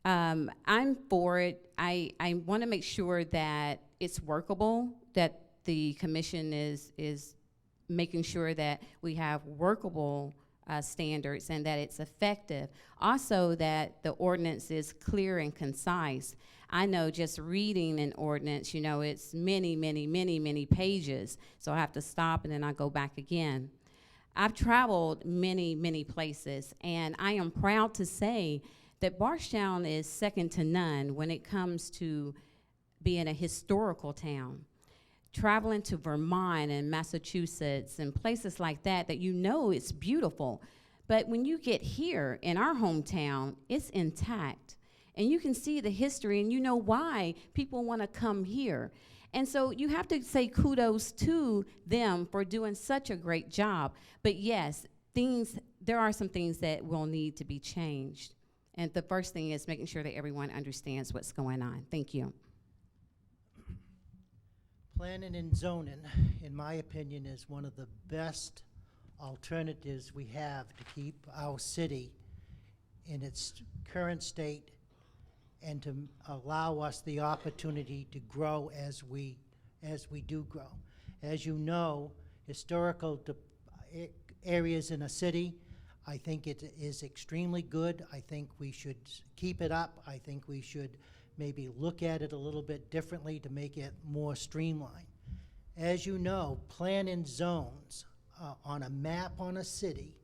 I'm for it. I want to make sure that it's workable, that the commission is making sure that we have workable standards and that it's effective. Also, that the ordinance is clear and concise. I know just reading an ordinance, you know, it's many, many, many, many pages. So I have to stop and then I go back again. I've traveled many, many places, and I am proud to say that Bardstown is second to none when it comes to being a historical town. Traveling to Vermont and Massachusetts and places like that you know it's beautiful. But when you get here in our hometown, it's intact. And you can see the history and you know why people want to come here. And so you have to say kudos to them for doing such a great job. But yes, there are some things that will need to be changed. And the first thing is making sure that everyone understands what's going on. Thank you. Planning and zoning, in my opinion, is one of the best alternatives we have to keep our city in its current state and to allow us the opportunity to grow as we do grow. As you know, historical areas in a city, I think it is extremely good. I think we should keep it up. I think we should maybe look at it a little bit differently to make it more streamlined. As you know, plan and zones on a map on a city,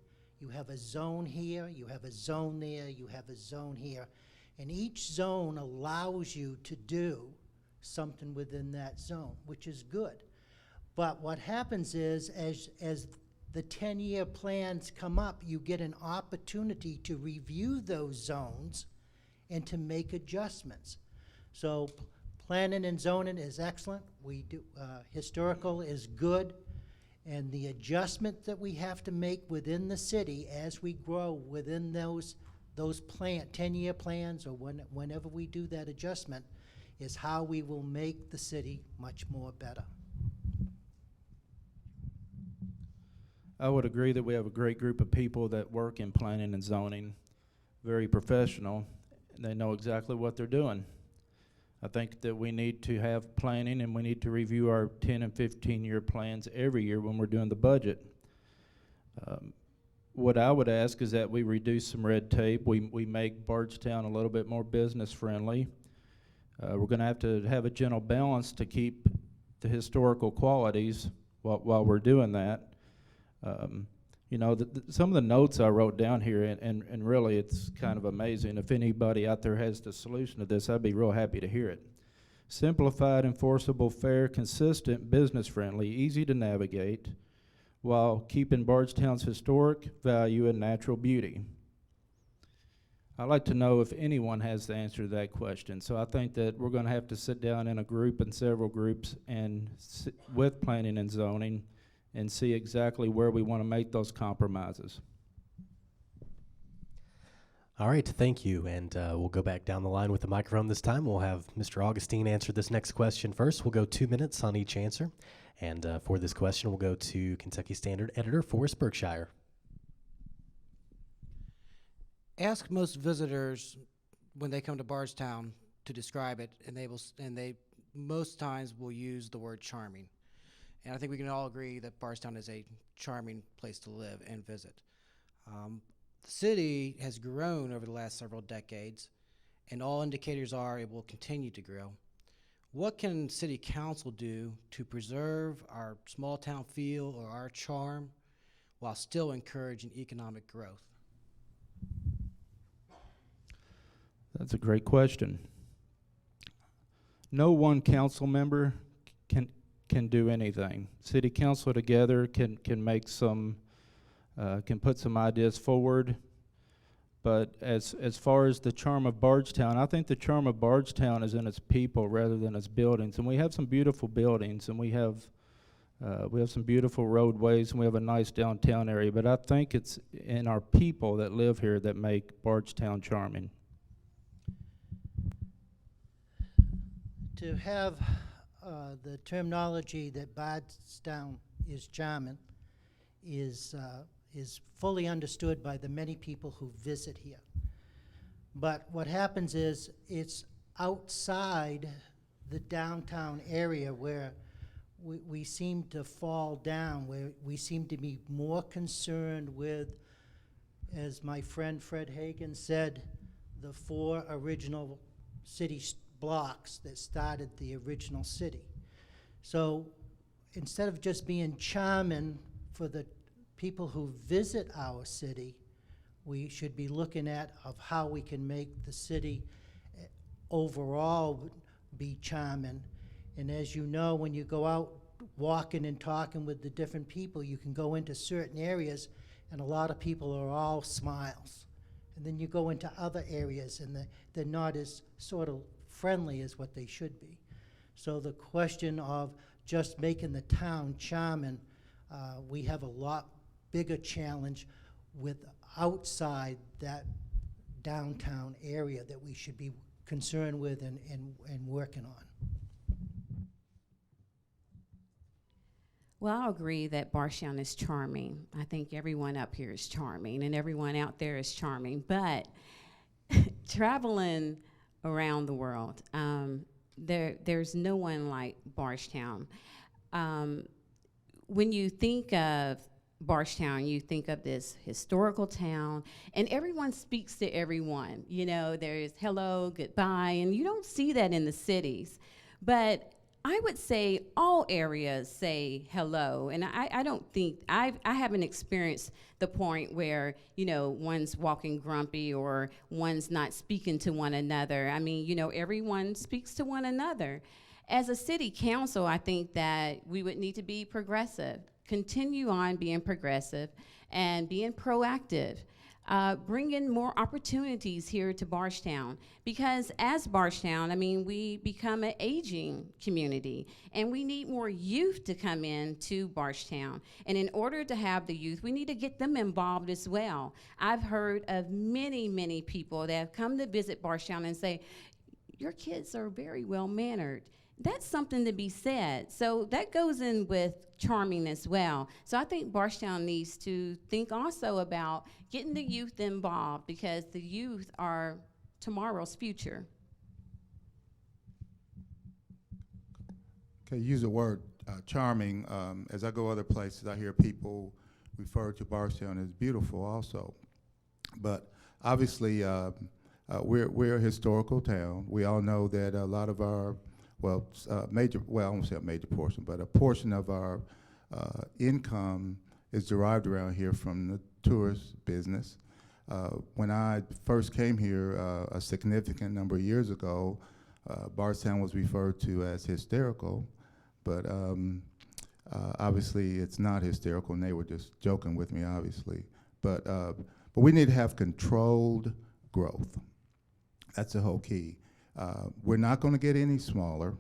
you have a zone here, you have a zone there, you have a zone here, and each zone allows you to do something within that zone, which is good. But what happens is, as the 10-year plans come up, you get an opportunity to review those zones and to make adjustments. So planning and zoning is excellent. We do, historical is good. And the adjustment that we have to make within the city as we grow within those 10-year plans or whenever we do that adjustment is how we will make the city much more better. I would agree that we have a great group of people that work in planning and zoning, very professional, and they know exactly what they're doing. I think that we need to have planning and we need to review our 10 and 15-year plans every year when we're doing the budget. What I would ask is that we reduce some red tape. We make Bardstown a little bit more business friendly. We're going to have a gentle balance to keep the historical qualities while we're doing that. You know, some of the notes I wrote down here, and really it's kind of amazing. If anybody out there has the solution to this, I'd be real happy to hear it. Simplified, enforceable, fair, consistent, business-friendly, easy to navigate, while keeping Bardstown's historic value and natural beauty. I'd like to know if anyone has the answer to that question. So I think that we're going to have to sit down in a group, in several groups, and with planning and zoning, and see exactly where we want to make those compromises. All right, thank you. And we'll go back down the line with the microphone this time. We'll have Mr. Augustine answer this next question first. We'll go 2 minutes on each answer. And for this question, we'll go to Kentucky Standard editor Forrest Berkshire. Ask most visitors when they come to Bardstown to describe it, and they most times will use the word charming. And I think we can all agree that Bardstown is a charming place to live and visit. The city has grown over the last several decades, and all indicators are it will continue to grow. What can City Council do to preserve our small town feel or our charm while still encouraging economic growth? That's a great question. No one council member can do anything. City council together can make some, can put some ideas forward. But as far as the charm of Bardstown, I think the charm of Bardstown is in its people rather than its buildings. And we have some beautiful buildings, and we have some beautiful roadways, and we have a nice downtown area. But I think it's in our people that live here that make Bardstown charming. To have the terminology that Bardstown is charming is fully understood by the many people who visit here. But what happens is it's outside the downtown area where we seem to fall down, where we seem to be more concerned with, as my friend Fred Hagan said, the 4 original city blocks that started the original city. So instead of just being charming for the people who visit our city, we should be looking at of how we can make the city overall be charming. And as you know, when you go out walking and talking with the different people, you can go into certain areas and a lot of people are all smiles. And then you go into other areas and they're not as sort of friendly as what they should be. So the question of just making the town charming, we have a lot bigger challenge with outside that downtown area that we should be concerned with and working on. Well, I'll agree that Bardstown is charming. I think everyone up here is charming and everyone out there is charming. But traveling around the world, there's no one like Bardstown. When you think of Bardstown, you think of this historical town, and everyone speaks to everyone. You know, there's hello, goodbye, and you don't see that in the cities. But I would say all areas say hello, and I don't think, I haven't experienced the point where, you know, one's walking grumpy or one's not speaking to one another. I mean, you know, everyone speaks to one another. As a city council, I think that we would need to be progressive, continue on being progressive and being proactive. Bring in more opportunities here to Bardstown, because as Bardstown, I mean, we become an aging community and we need more youth to come in to Bardstown. And in order to have the youth, we need to get them involved as well. I've heard of many, many people that have come to visit Bardstown and say, your kids are very well mannered. That's something to be said. So that goes in with charming as well. So I think Bardstown needs to think also about getting the youth involved, because the youth are tomorrow's future. Okay, use the word charming. As I go other places, I hear people refer to Bardstown as beautiful also. But obviously, we're a historical town. We all know that a lot of our major, well, I won't say a major portion, but a portion of our income is derived around here from the tourist business. When I first came here a significant number of years ago, Bardstown was referred to as hysterical, but obviously it's not hysterical, and they were just joking with me, obviously. But we need to have controlled growth. That's the whole key. We're not going to get any smaller.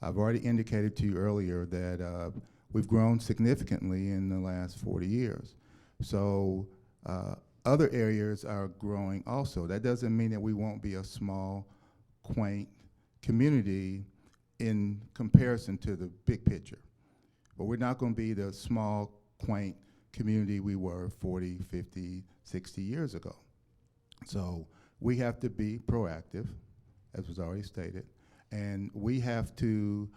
I've already indicated to you earlier that we've grown significantly in the last 40 years. So other areas are growing also. That doesn't mean that we won't be a small, quaint community in comparison to the big picture. But we're not going to be the small, quaint community we were 40, 50, 60 years ago. So we have to be proactive, as was already stated, and we have to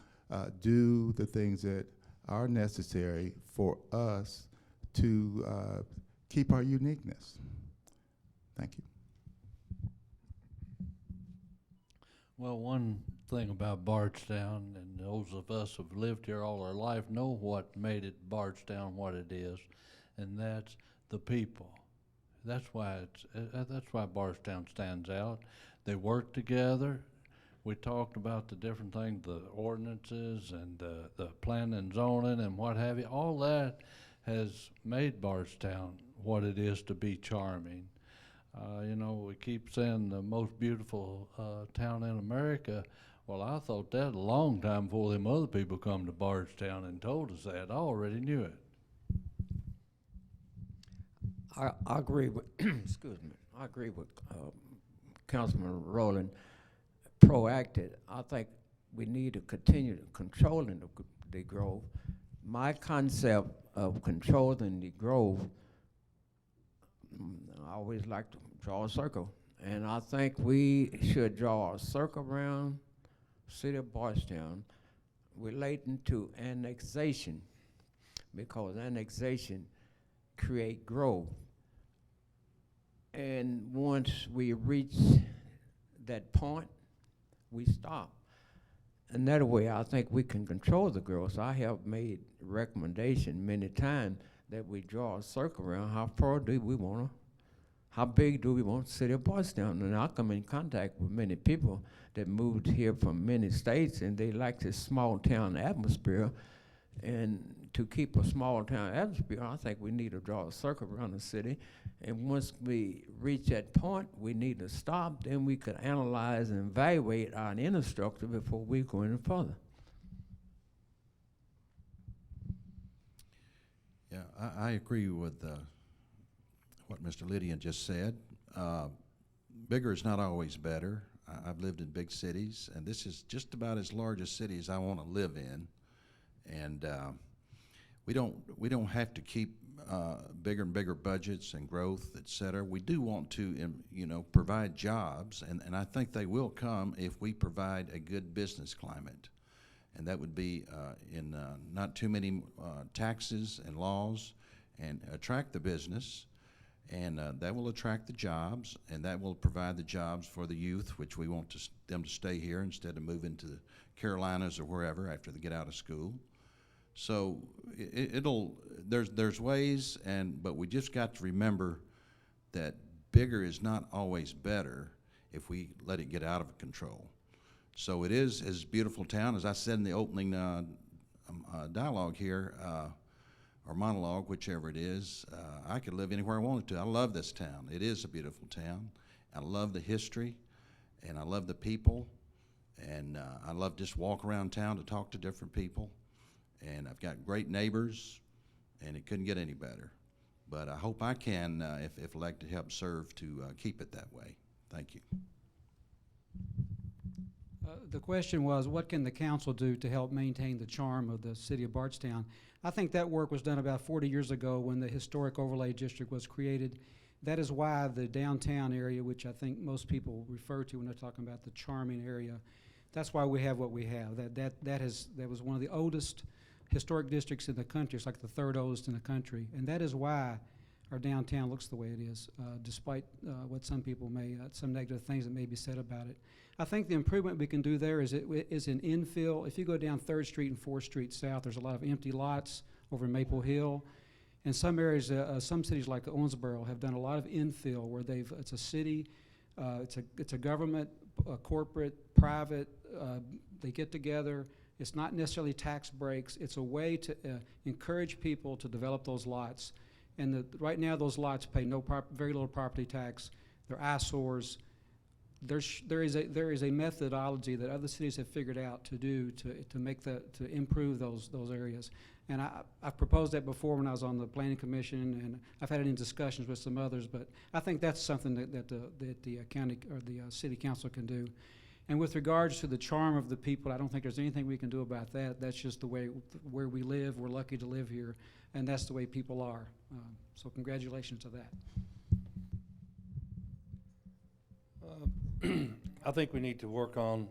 do the things that are necessary for us to keep our uniqueness. Thank you. Well, one thing about Bardstown, and those of us who've lived here all our life know what made it Bardstown what it is, and that's the people. That's why Bardstown stands out. They work together. we talked about the different things, the ordinances and the planning and zoning and what have you. All that has made Bardstown what it is to be charming. You know, we keep saying the most beautiful town in America. Well, I thought that a long time before them other people come to Bardstown and told us that. I already knew it. I agree with, excuse me, I agree with Councilman Rowland. Proactive. I think we need to continue controlling the growth. My concept of controlling the growth, I always like to draw a circle, and I think we should draw a circle around city of Bardstown relating to annexation, because annexation create growth. And once we reach that point, we stop. And that way, I think we can control the growth. I have made recommendation many times that we draw a circle around how far do we want to, how big do we want the city of Bardstown? And I come in contact with many people that moved here from many states, and they like this small town atmosphere. And to keep a small town atmosphere, I think we need to draw a circle around the city. And once we reach that point, we need to stop. Then we could analyze and evaluate our infrastructure before we go any further. Yeah, I agree with what Mr. Lydian just said. Bigger is not always better. I've lived in big cities, and this is just about as large a city as I want to live in. And we don't have to keep bigger and bigger budgets and growth, et cetera. We do want to, provide jobs, and I think they will come if we provide a good business climate. And that would be in not too many taxes and laws, and attract the business, and that will attract the jobs, and that will provide the jobs for the youth, which we want them to stay here instead of moving to the Carolinas or wherever after they get out of school. So there's ways, but we just got to remember that bigger is not always better if we let it get out of control. So it is as beautiful town, as I said in the opening dialogue here, or monologue, whichever it is. I could live anywhere I wanted to. I love this town. It is a beautiful town. I love the history, and I love the people, and I love just walk around town to talk to different people. And I've got great neighbors, and it couldn't get any better. But I hope I can, if elected, help serve to keep it that way. Thank you. The question was, what can the council do to help maintain the charm of the city of Bardstown? I think that work was done about 40 years ago when the Historic Overlay District was created. That is why the downtown area, which I think most people refer to when they're talking about the charming area, that's why we have what we have. That was one of the oldest historic districts in the country. It's like the third oldest in the country. And that is why our downtown looks the way it is, despite what some people some negative things that may be said about it. I think the improvement we can do there is in infill. If you go down 3rd Street and 4th Street South, there's a lot of empty lots over in Maple Hill. And some areas, some cities like Owensboro have done a lot of infill where it's a city, it's a government, a corporate, private, they get together. It's not necessarily tax breaks. It's a way to encourage people to develop those lots. And right now, those lots pay very little property tax. They're eyesores. There is a methodology that other cities have figured out to do to improve those areas. And I've proposed that before when I was on the Planning Commission, and I've had it in discussions with some others. But I think that's something that the county or the city council can do. And with regards to the charm of the people, I don't think there's anything we can do about that. That's just the way where we live. We're lucky to live here, and that's the way people are. So congratulations to that. I think we need to work on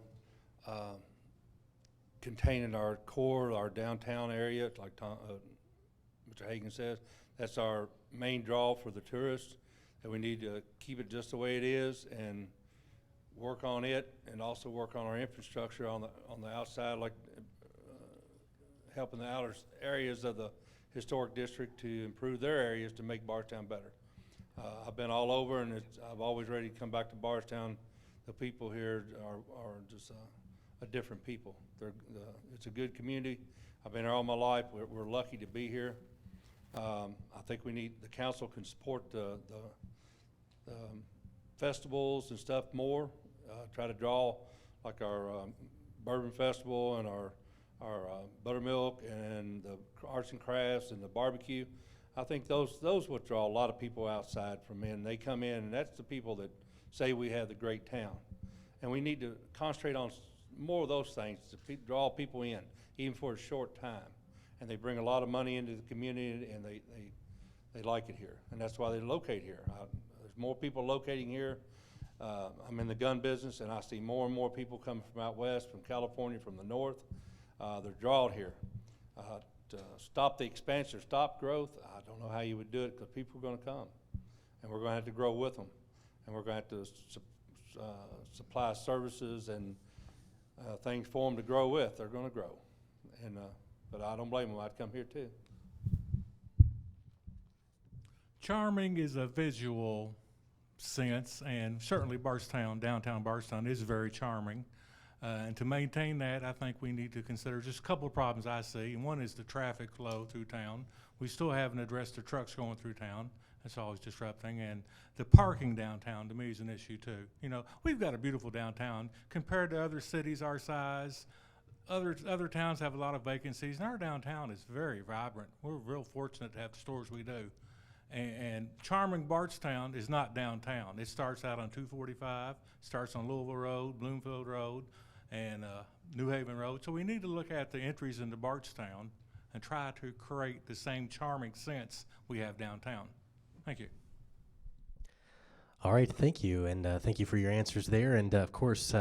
containing our core, our downtown area, like Mr. Hagan says. That's our main draw for the tourists, and we need to keep it just the way it is and work on it, and also work on our infrastructure on the outside, like helping the outer areas of the historic district to improve their areas to make Bardstown better. I've been all over, and I've always ready to come back to Bardstown. the people here are just a different people. It's a good community. I've been here all my life. We're lucky to be here. I think the council can support the festivals and stuff more. Try to draw like our bourbon festival and our buttermilk and the arts and crafts and the barbecue. I think those would draw a lot of people outside from in. They come in, and that's the people that say we have the great town. And we need to concentrate on more of those things to draw people in, even for a short time. And they bring a lot of money into the community, and they like it here. And that's why they locate here. There's more people locating here. I'm in the gun business, and I see more and more people coming from out west, from California, from the north. They're drawn here. To stop the expansion, stop growth, I don't know how you would do it, because people are going to come. And we're going to have to grow with them. And we're going to have to supply services and things for them to grow with. They're going to grow. And but I don't blame them. I'd come here too. Charming is a visual sense, and certainly Bardstown, downtown Bardstown, is very charming. And to maintain that, I think we need to consider just a couple of problems I see. And one is the traffic flow through town. We still haven't addressed the trucks going through town. That's always disrupting. And the parking downtown, to me, is an issue too. You know, we've got a beautiful downtown compared to other cities our size. Other towns have a lot of vacancies, and our downtown is very vibrant. We're real fortunate to have the stores we do. And charming Bardstown is not downtown. It starts out on 245, starts on Louisville Road, Bloomfield Road, and New Haven Road. So we need to look at the entries into Bardstown and try to create the same charming sense we have downtown. Thank you. All right, thank you, and thank you for your answers there. And of course,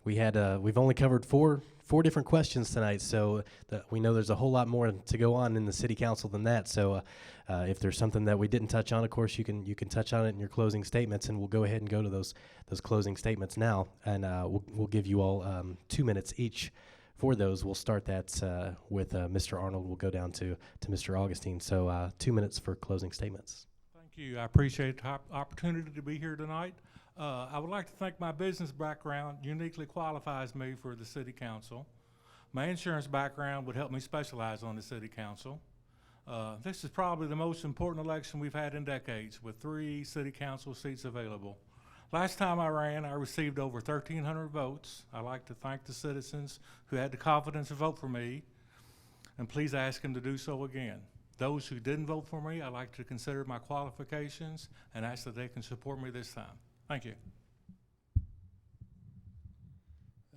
we've only covered four different questions tonight, so we know there's a whole lot more to go on in the city council than that. So if there's something that we didn't touch on, of course you can touch on it in your closing statements, and we'll go ahead and go to those closing statements now, and we'll give you all 2 minutes each for those. We'll start that with Mr. Arnold. We'll go down to Mr. Augustine. So 2 minutes for closing statements. Thank you. I appreciate the opportunity to be here tonight. I would like to think my business background uniquely qualifies me for the city council. My insurance background would help me specialize on the city council. This is probably the most important election we've had in decades, with 3 city council seats available. Last time I ran, I received over 1,300 votes. I'd like to thank the citizens who had the confidence to vote for me, and please ask them to do so again. Those who didn't vote for me, I'd like to consider my qualifications and ask that they can support me this time. Thank you.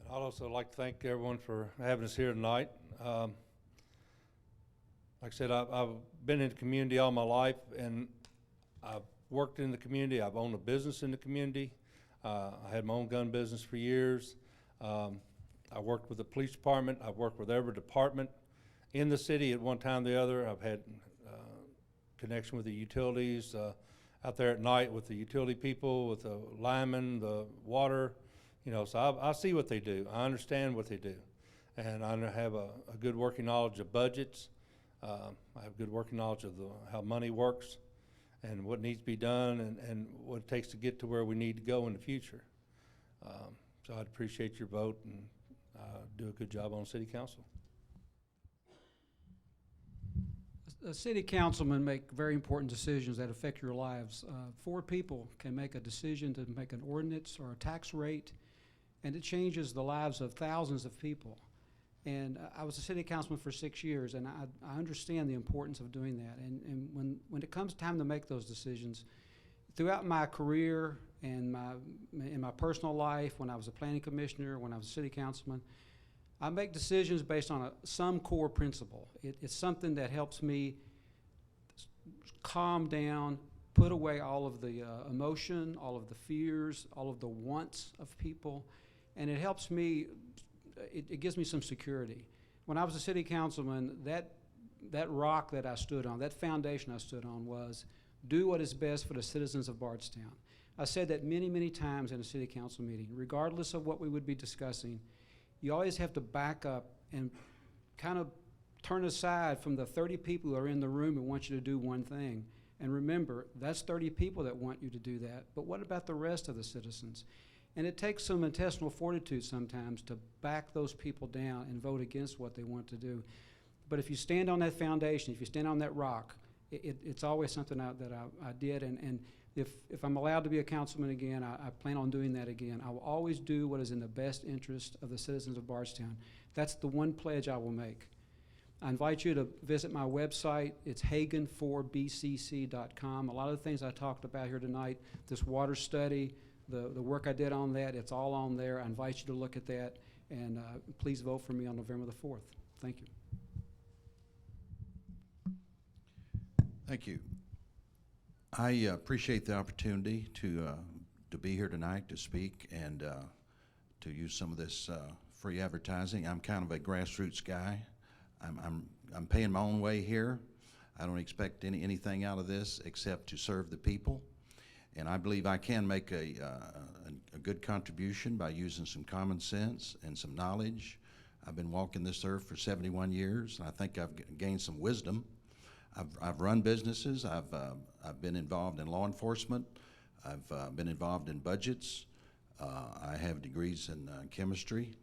I'd also like to thank everyone for having us here tonight. Like I said, I've been in the community all my life, and I've worked in the community. I've owned a business in the community. I had my own gun business for years. I worked with the police department. I've worked with every department in the city at one time or the other. I've had connection with the utilities, out there at night with the utility people, with the linemen, the water, you know, so I see what they do. I understand what they do. And I have a good working knowledge of budgets. I have good working knowledge of how money works and what needs to be done and what it takes to get to where we need to go in the future. So I'd appreciate your vote and do a good job on city council. City councilmen make very important decisions that affect your lives. 4 people can make a decision to make an ordinance or a tax rate, and it changes the lives of thousands of people. And I was a city councilman for 6 years, and I understand the importance of doing that. And when it comes time to make those decisions, throughout my career and in my personal life, when I was a planning commissioner, when I was a city councilman, I make decisions based on some core principle. It's something that helps me calm down, put away all of the emotion, all of the fears, all of the wants of people, and it helps me, it gives me some security. When I was a city councilman, that rock that I stood on, that foundation I stood on was do what is best for the citizens of Bardstown. I said that many, many times in a city council meeting. Regardless of what we would be discussing, you always have to back up and kind of turn aside from the 30 people who are in the room and want you to do one thing. And remember, that's 30 people that want you to do that. But what about the rest of the citizens? And it takes some intestinal fortitude sometimes to back those people down and vote against what they want to do. But if you stand on that foundation, if you stand on that rock, it's always something that I did. And if I'm allowed to be a councilman again, I plan on doing that again. I will always do what is in the best interest of the citizens of Bardstown. That's the one pledge I will make. I invite you to visit my website. It's hagan4bcc.com. A lot of the things I talked about here tonight, this water study, the work I did on that, it's all on there. I invite you to look at that, and please vote for me on November the 4th. Thank you. Thank you. I appreciate the opportunity to be here tonight to speak and to use some of this free advertising. I'm kind of a grassroots guy. I'm paying my own way here. I don't expect anything out of this except to serve the people, and I believe I can make a good contribution by using some common sense and some knowledge. I've been walking this earth for 71 years, and I think I've gained some wisdom. I've run businesses. I've been involved in law enforcement. I've been involved in budgets. I have degrees in chemistry.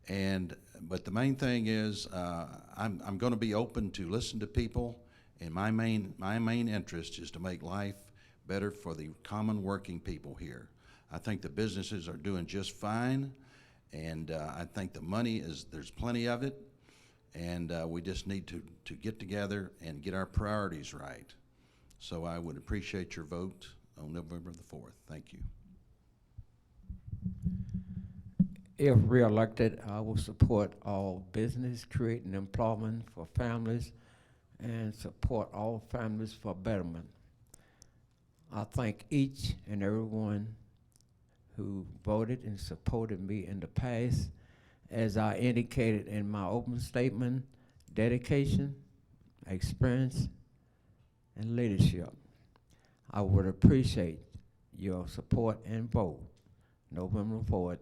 But the main thing is I'm going to be open to listen to people, and my main interest is to make life better for the common working people here. I think the businesses are doing just fine, and I think the money there's plenty of it, and we just need to get together and get our priorities right. So I would appreciate your vote on November the 4th. Thank you. If reelected, I will support all business, creating employment for families, and support all families for betterment. I thank each and everyone who voted and supported me in the past. As I indicated in my open statement, dedication, experience, and leadership. I would appreciate your support and vote. November 4th,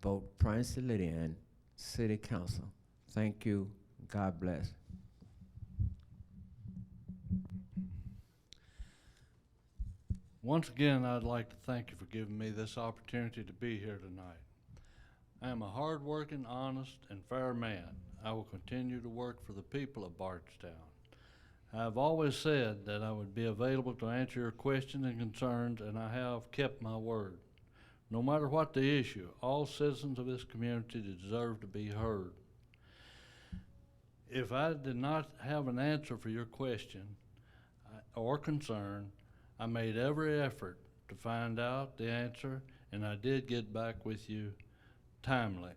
vote Francis Lydian, City Council. Thank you. God bless. Once again, I'd like to thank you for giving me this opportunity to be here tonight. I am a hard-working, honest, and fair man. I will continue to work for the people of Bardstown. I have always said that I would be available to answer your questions and concerns, and I have kept my word. No matter what the issue, all citizens of this community deserve to be heard. If I did not have an answer for your question or concern, I made every effort to find out the answer, and I did get back with you timely.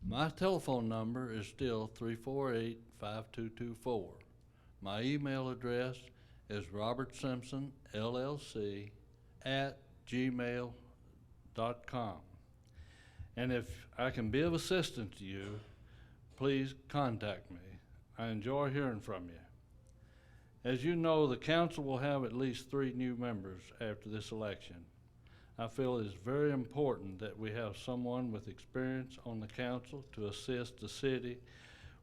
My telephone number is still 348-5224. My email address is robertsimpsonllc@gmail.com. And if I can be of assistance to you, please contact me. I enjoy hearing from you. As you know, the council will have at least 3 new members after this election. I feel it is very important that we have someone with experience on the council to assist the city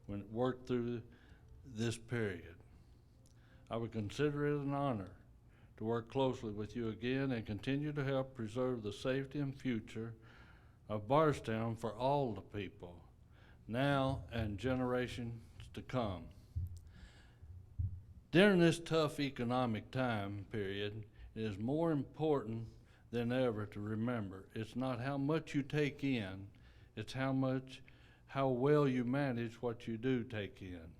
when it worked through this period. I would consider it an honor to work closely with you again and continue to help preserve the safety and future of Bardstown for all the people, now and generations to come. During this tough economic time period, it is more important than ever to remember it's not how much you take in, it's how well you manage what you do take in.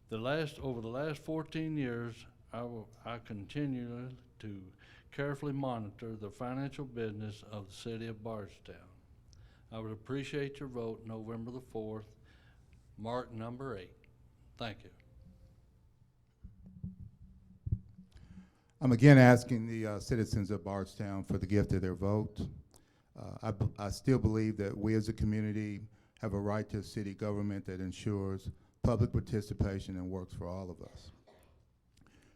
Over the last 14 years, I continue to carefully monitor the financial business of the city of Bardstown. I would appreciate your vote November the 4th, mark number 8. Thank you. I'm again asking the citizens of Bardstown for the gift of their vote. I still believe that we as a community have a right to a city government that ensures public participation and works for all of us.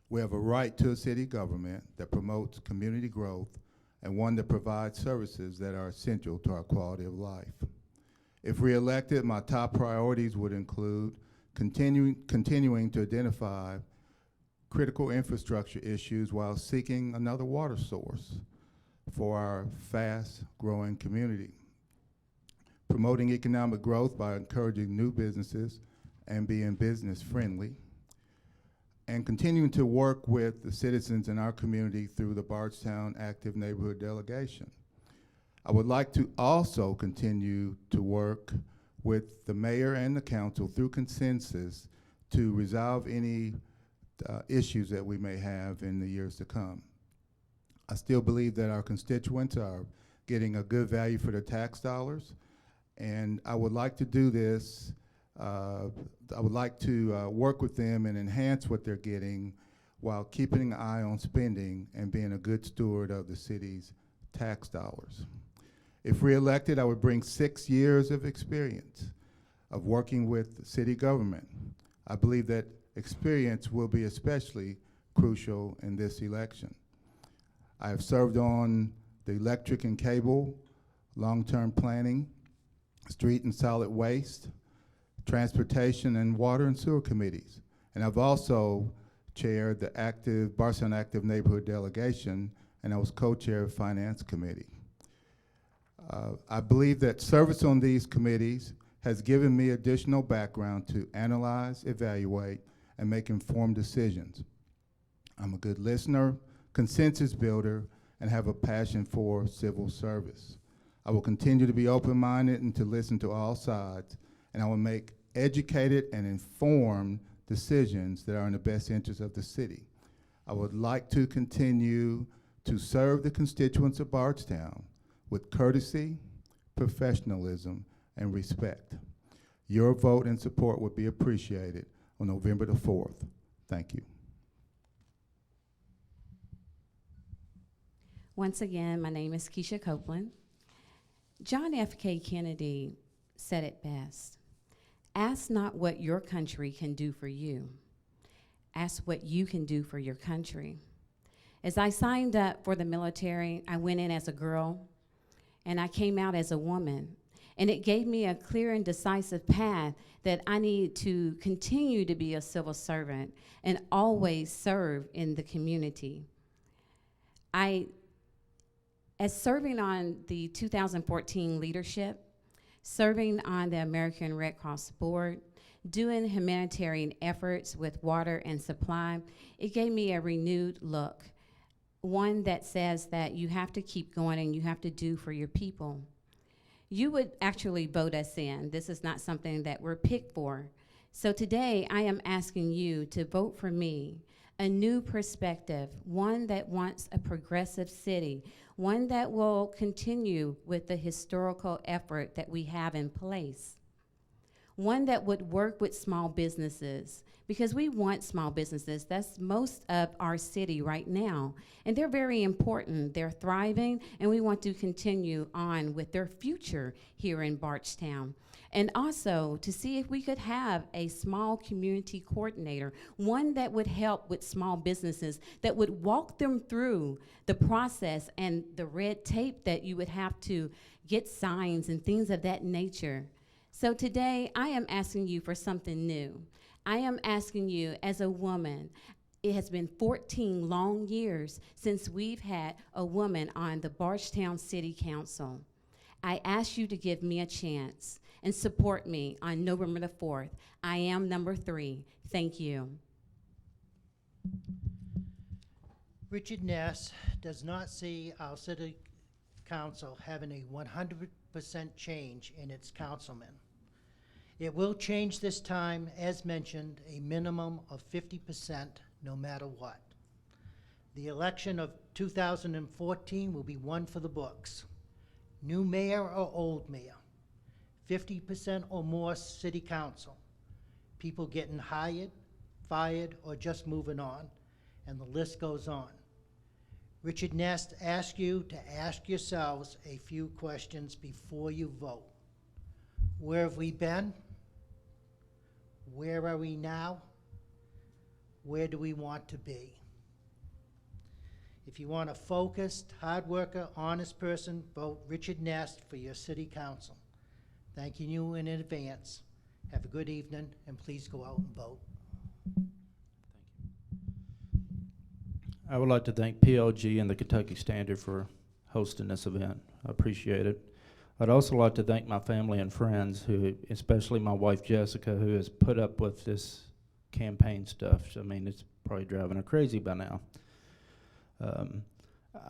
We have a right to a city government that promotes community growth and one that provides services that are essential to our quality of life. If reelected, my top priorities would include continuing to identify critical infrastructure issues while seeking another water source, for our fast-growing community. Promoting economic growth by encouraging new businesses and being business-friendly, and continuing to work with the citizens in our community through the Bardstown Active Neighborhood Delegation. I would like to also continue to work with the mayor and the council through consensus to resolve any issues that we may have in the years to come. I still believe that our constituents are getting a good value for their tax dollars, and I would like to do this. I would like to work with them and enhance what they're getting while keeping an eye on spending and being a good steward of the city's tax dollars. If reelected, I would bring 6 years of experience of working with city government. I believe that experience will be especially crucial in this election. I have served on the electric and cable, long-term planning, street and solid waste, transportation and water and sewer committees. And I've also chaired the Bardstown Active Neighborhood Delegation, and I was co-chair of Finance Committee. I believe that service on these committees has given me additional background to analyze, evaluate, and make informed decisions. I'm a good listener, consensus builder, and have a passion for civil service. I will continue to be open-minded and to listen to all sides, and I will make educated and informed decisions that are in the best interest of the city. I would like to continue to serve the constituents of Bardstown with courtesy, professionalism, and respect. Your vote and support would be appreciated on November the 4th. Thank you. Once again, my name is Kecia Copeland. John F.K. Kennedy said it best. Ask not what your country can do for you. Ask what you can do for your country. As I signed up for the military, I went in as a girl, and I came out as a woman. And it gave me a clear and decisive path that I need to continue to be a civil servant and always serve in the community. As serving on the 2014 leadership, serving on the American Red Cross Board, doing humanitarian efforts with water and supply, it gave me a renewed look, one that says that you have to keep going and you have to do for your people. You would actually vote us in. This is not something that we're picked for. So today, I am asking you to vote for me, a new perspective, one that wants a progressive city, one that will continue with the historical effort that we have in place, one that would work with small businesses, because we want small businesses. That's most of our city right now, and they're very important. They're thriving, and we want to continue on with their future here in Bardstown. And also to see if we could have a small community coordinator, one that would help with small businesses, that would walk them through the process and the red tape that you would have to get signs and things of that nature. So today, I am asking you for something new. I am asking you as a woman. It has been 14 long years since we've had a woman on the Bardstown City Council. I ask you to give me a chance and support me on November the 4th. I am number 3. Thank you. Richard Ness does not see our city council having a 100% change in its councilmen. It will change this time, as mentioned, a minimum of 50% no matter what. The election of 2014 will be one for the books. New mayor or old mayor, 50% or more city council, people getting hired, fired, or just moving on, and the list goes on. Richard Ness asks you to ask yourselves a few questions before you vote. Where have we been? Where are we now? Where do we want to be? If you want a focused, hard worker, honest person, vote Richard Ness for your city council. Thanking you in advance. Have a good evening, and please go out and vote. I would like to thank PLG and the Kentucky Standard for hosting this event. I appreciate it. I'd also like to thank my family and friends, who, especially my wife Jessica, who has put up with this campaign stuff. I mean, it's probably driving her crazy by now.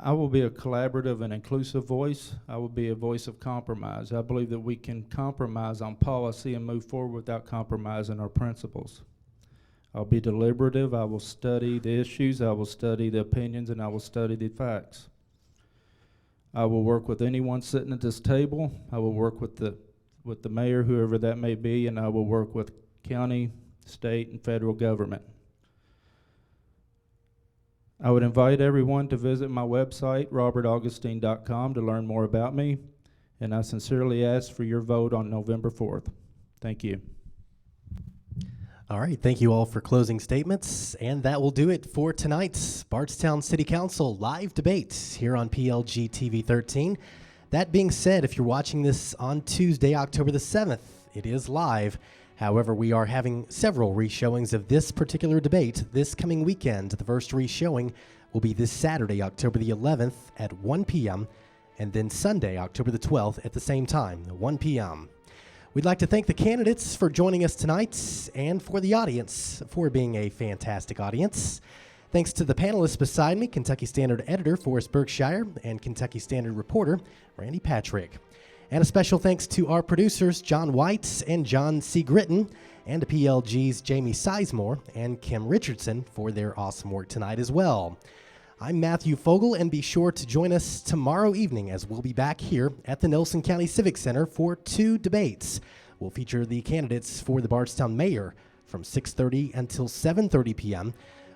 I will be a collaborative and inclusive voice. I will be a voice of compromise. I believe that we can compromise on policy and move forward without compromising our principles. I'll be deliberative. I will study the issues. I will study the opinions, and I will study the facts. I will work with anyone sitting at this table. I will work with the mayor, whoever that may be, and I will work with county, state, and federal government. I would invite everyone to visit my website, robertaugustine.com, to learn more about me, and I sincerely ask for your vote on November 4th. Thank you. All right, thank you all for closing statements, and that will do it for tonight's Bardstown City Council live debate here on PLG-TV 13. That being said, if you're watching this on Tuesday, October the 7th, it is live. However, we are having several reshowings of this particular debate this coming weekend. The first reshowing will be this Saturday, October the 11th at 1 p.m., and then Sunday, October the 12th at the same time, 1 p.m. We'd like to thank the candidates for joining us tonight and for the audience for being a fantastic audience. Thanks to the panelists beside me, Kentucky Standard editor Forrest Berkshire and Kentucky Standard reporter Randy Patrick. And a special thanks to our producers John White and John C. Gritton, and to PLG's Jamie Sizemore and Kim Richardson for their awesome work tonight as well. I'm Matthew Fogel, and be sure to join us tomorrow evening as we'll be back here at the Nelson County Civic Center for 2 debates. We'll feature the candidates for the Bardstown mayor from 6:30 until 7:30 p.m.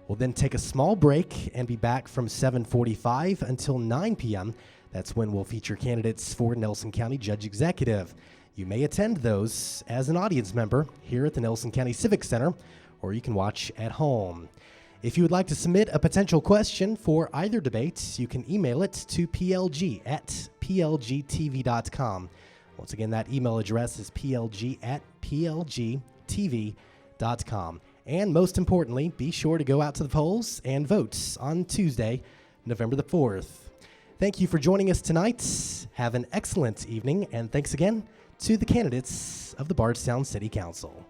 We'll then take a small break and be back from 7:45 until 9 p.m. That's when we'll feature candidates for Nelson County Judge Executive. You may attend those as an audience member here at the Nelson County Civic Center, or you can watch at home. If you would like to submit a potential question for either debate, you can email it to plg@plgtv.com. Once again, that email address is plg@plgtv.com. And most importantly, be sure to go out to the polls and vote on Tuesday, November the 4th. Thank you for joining us tonight. Have an excellent evening, and thanks again to the candidates of the Bardstown City Council.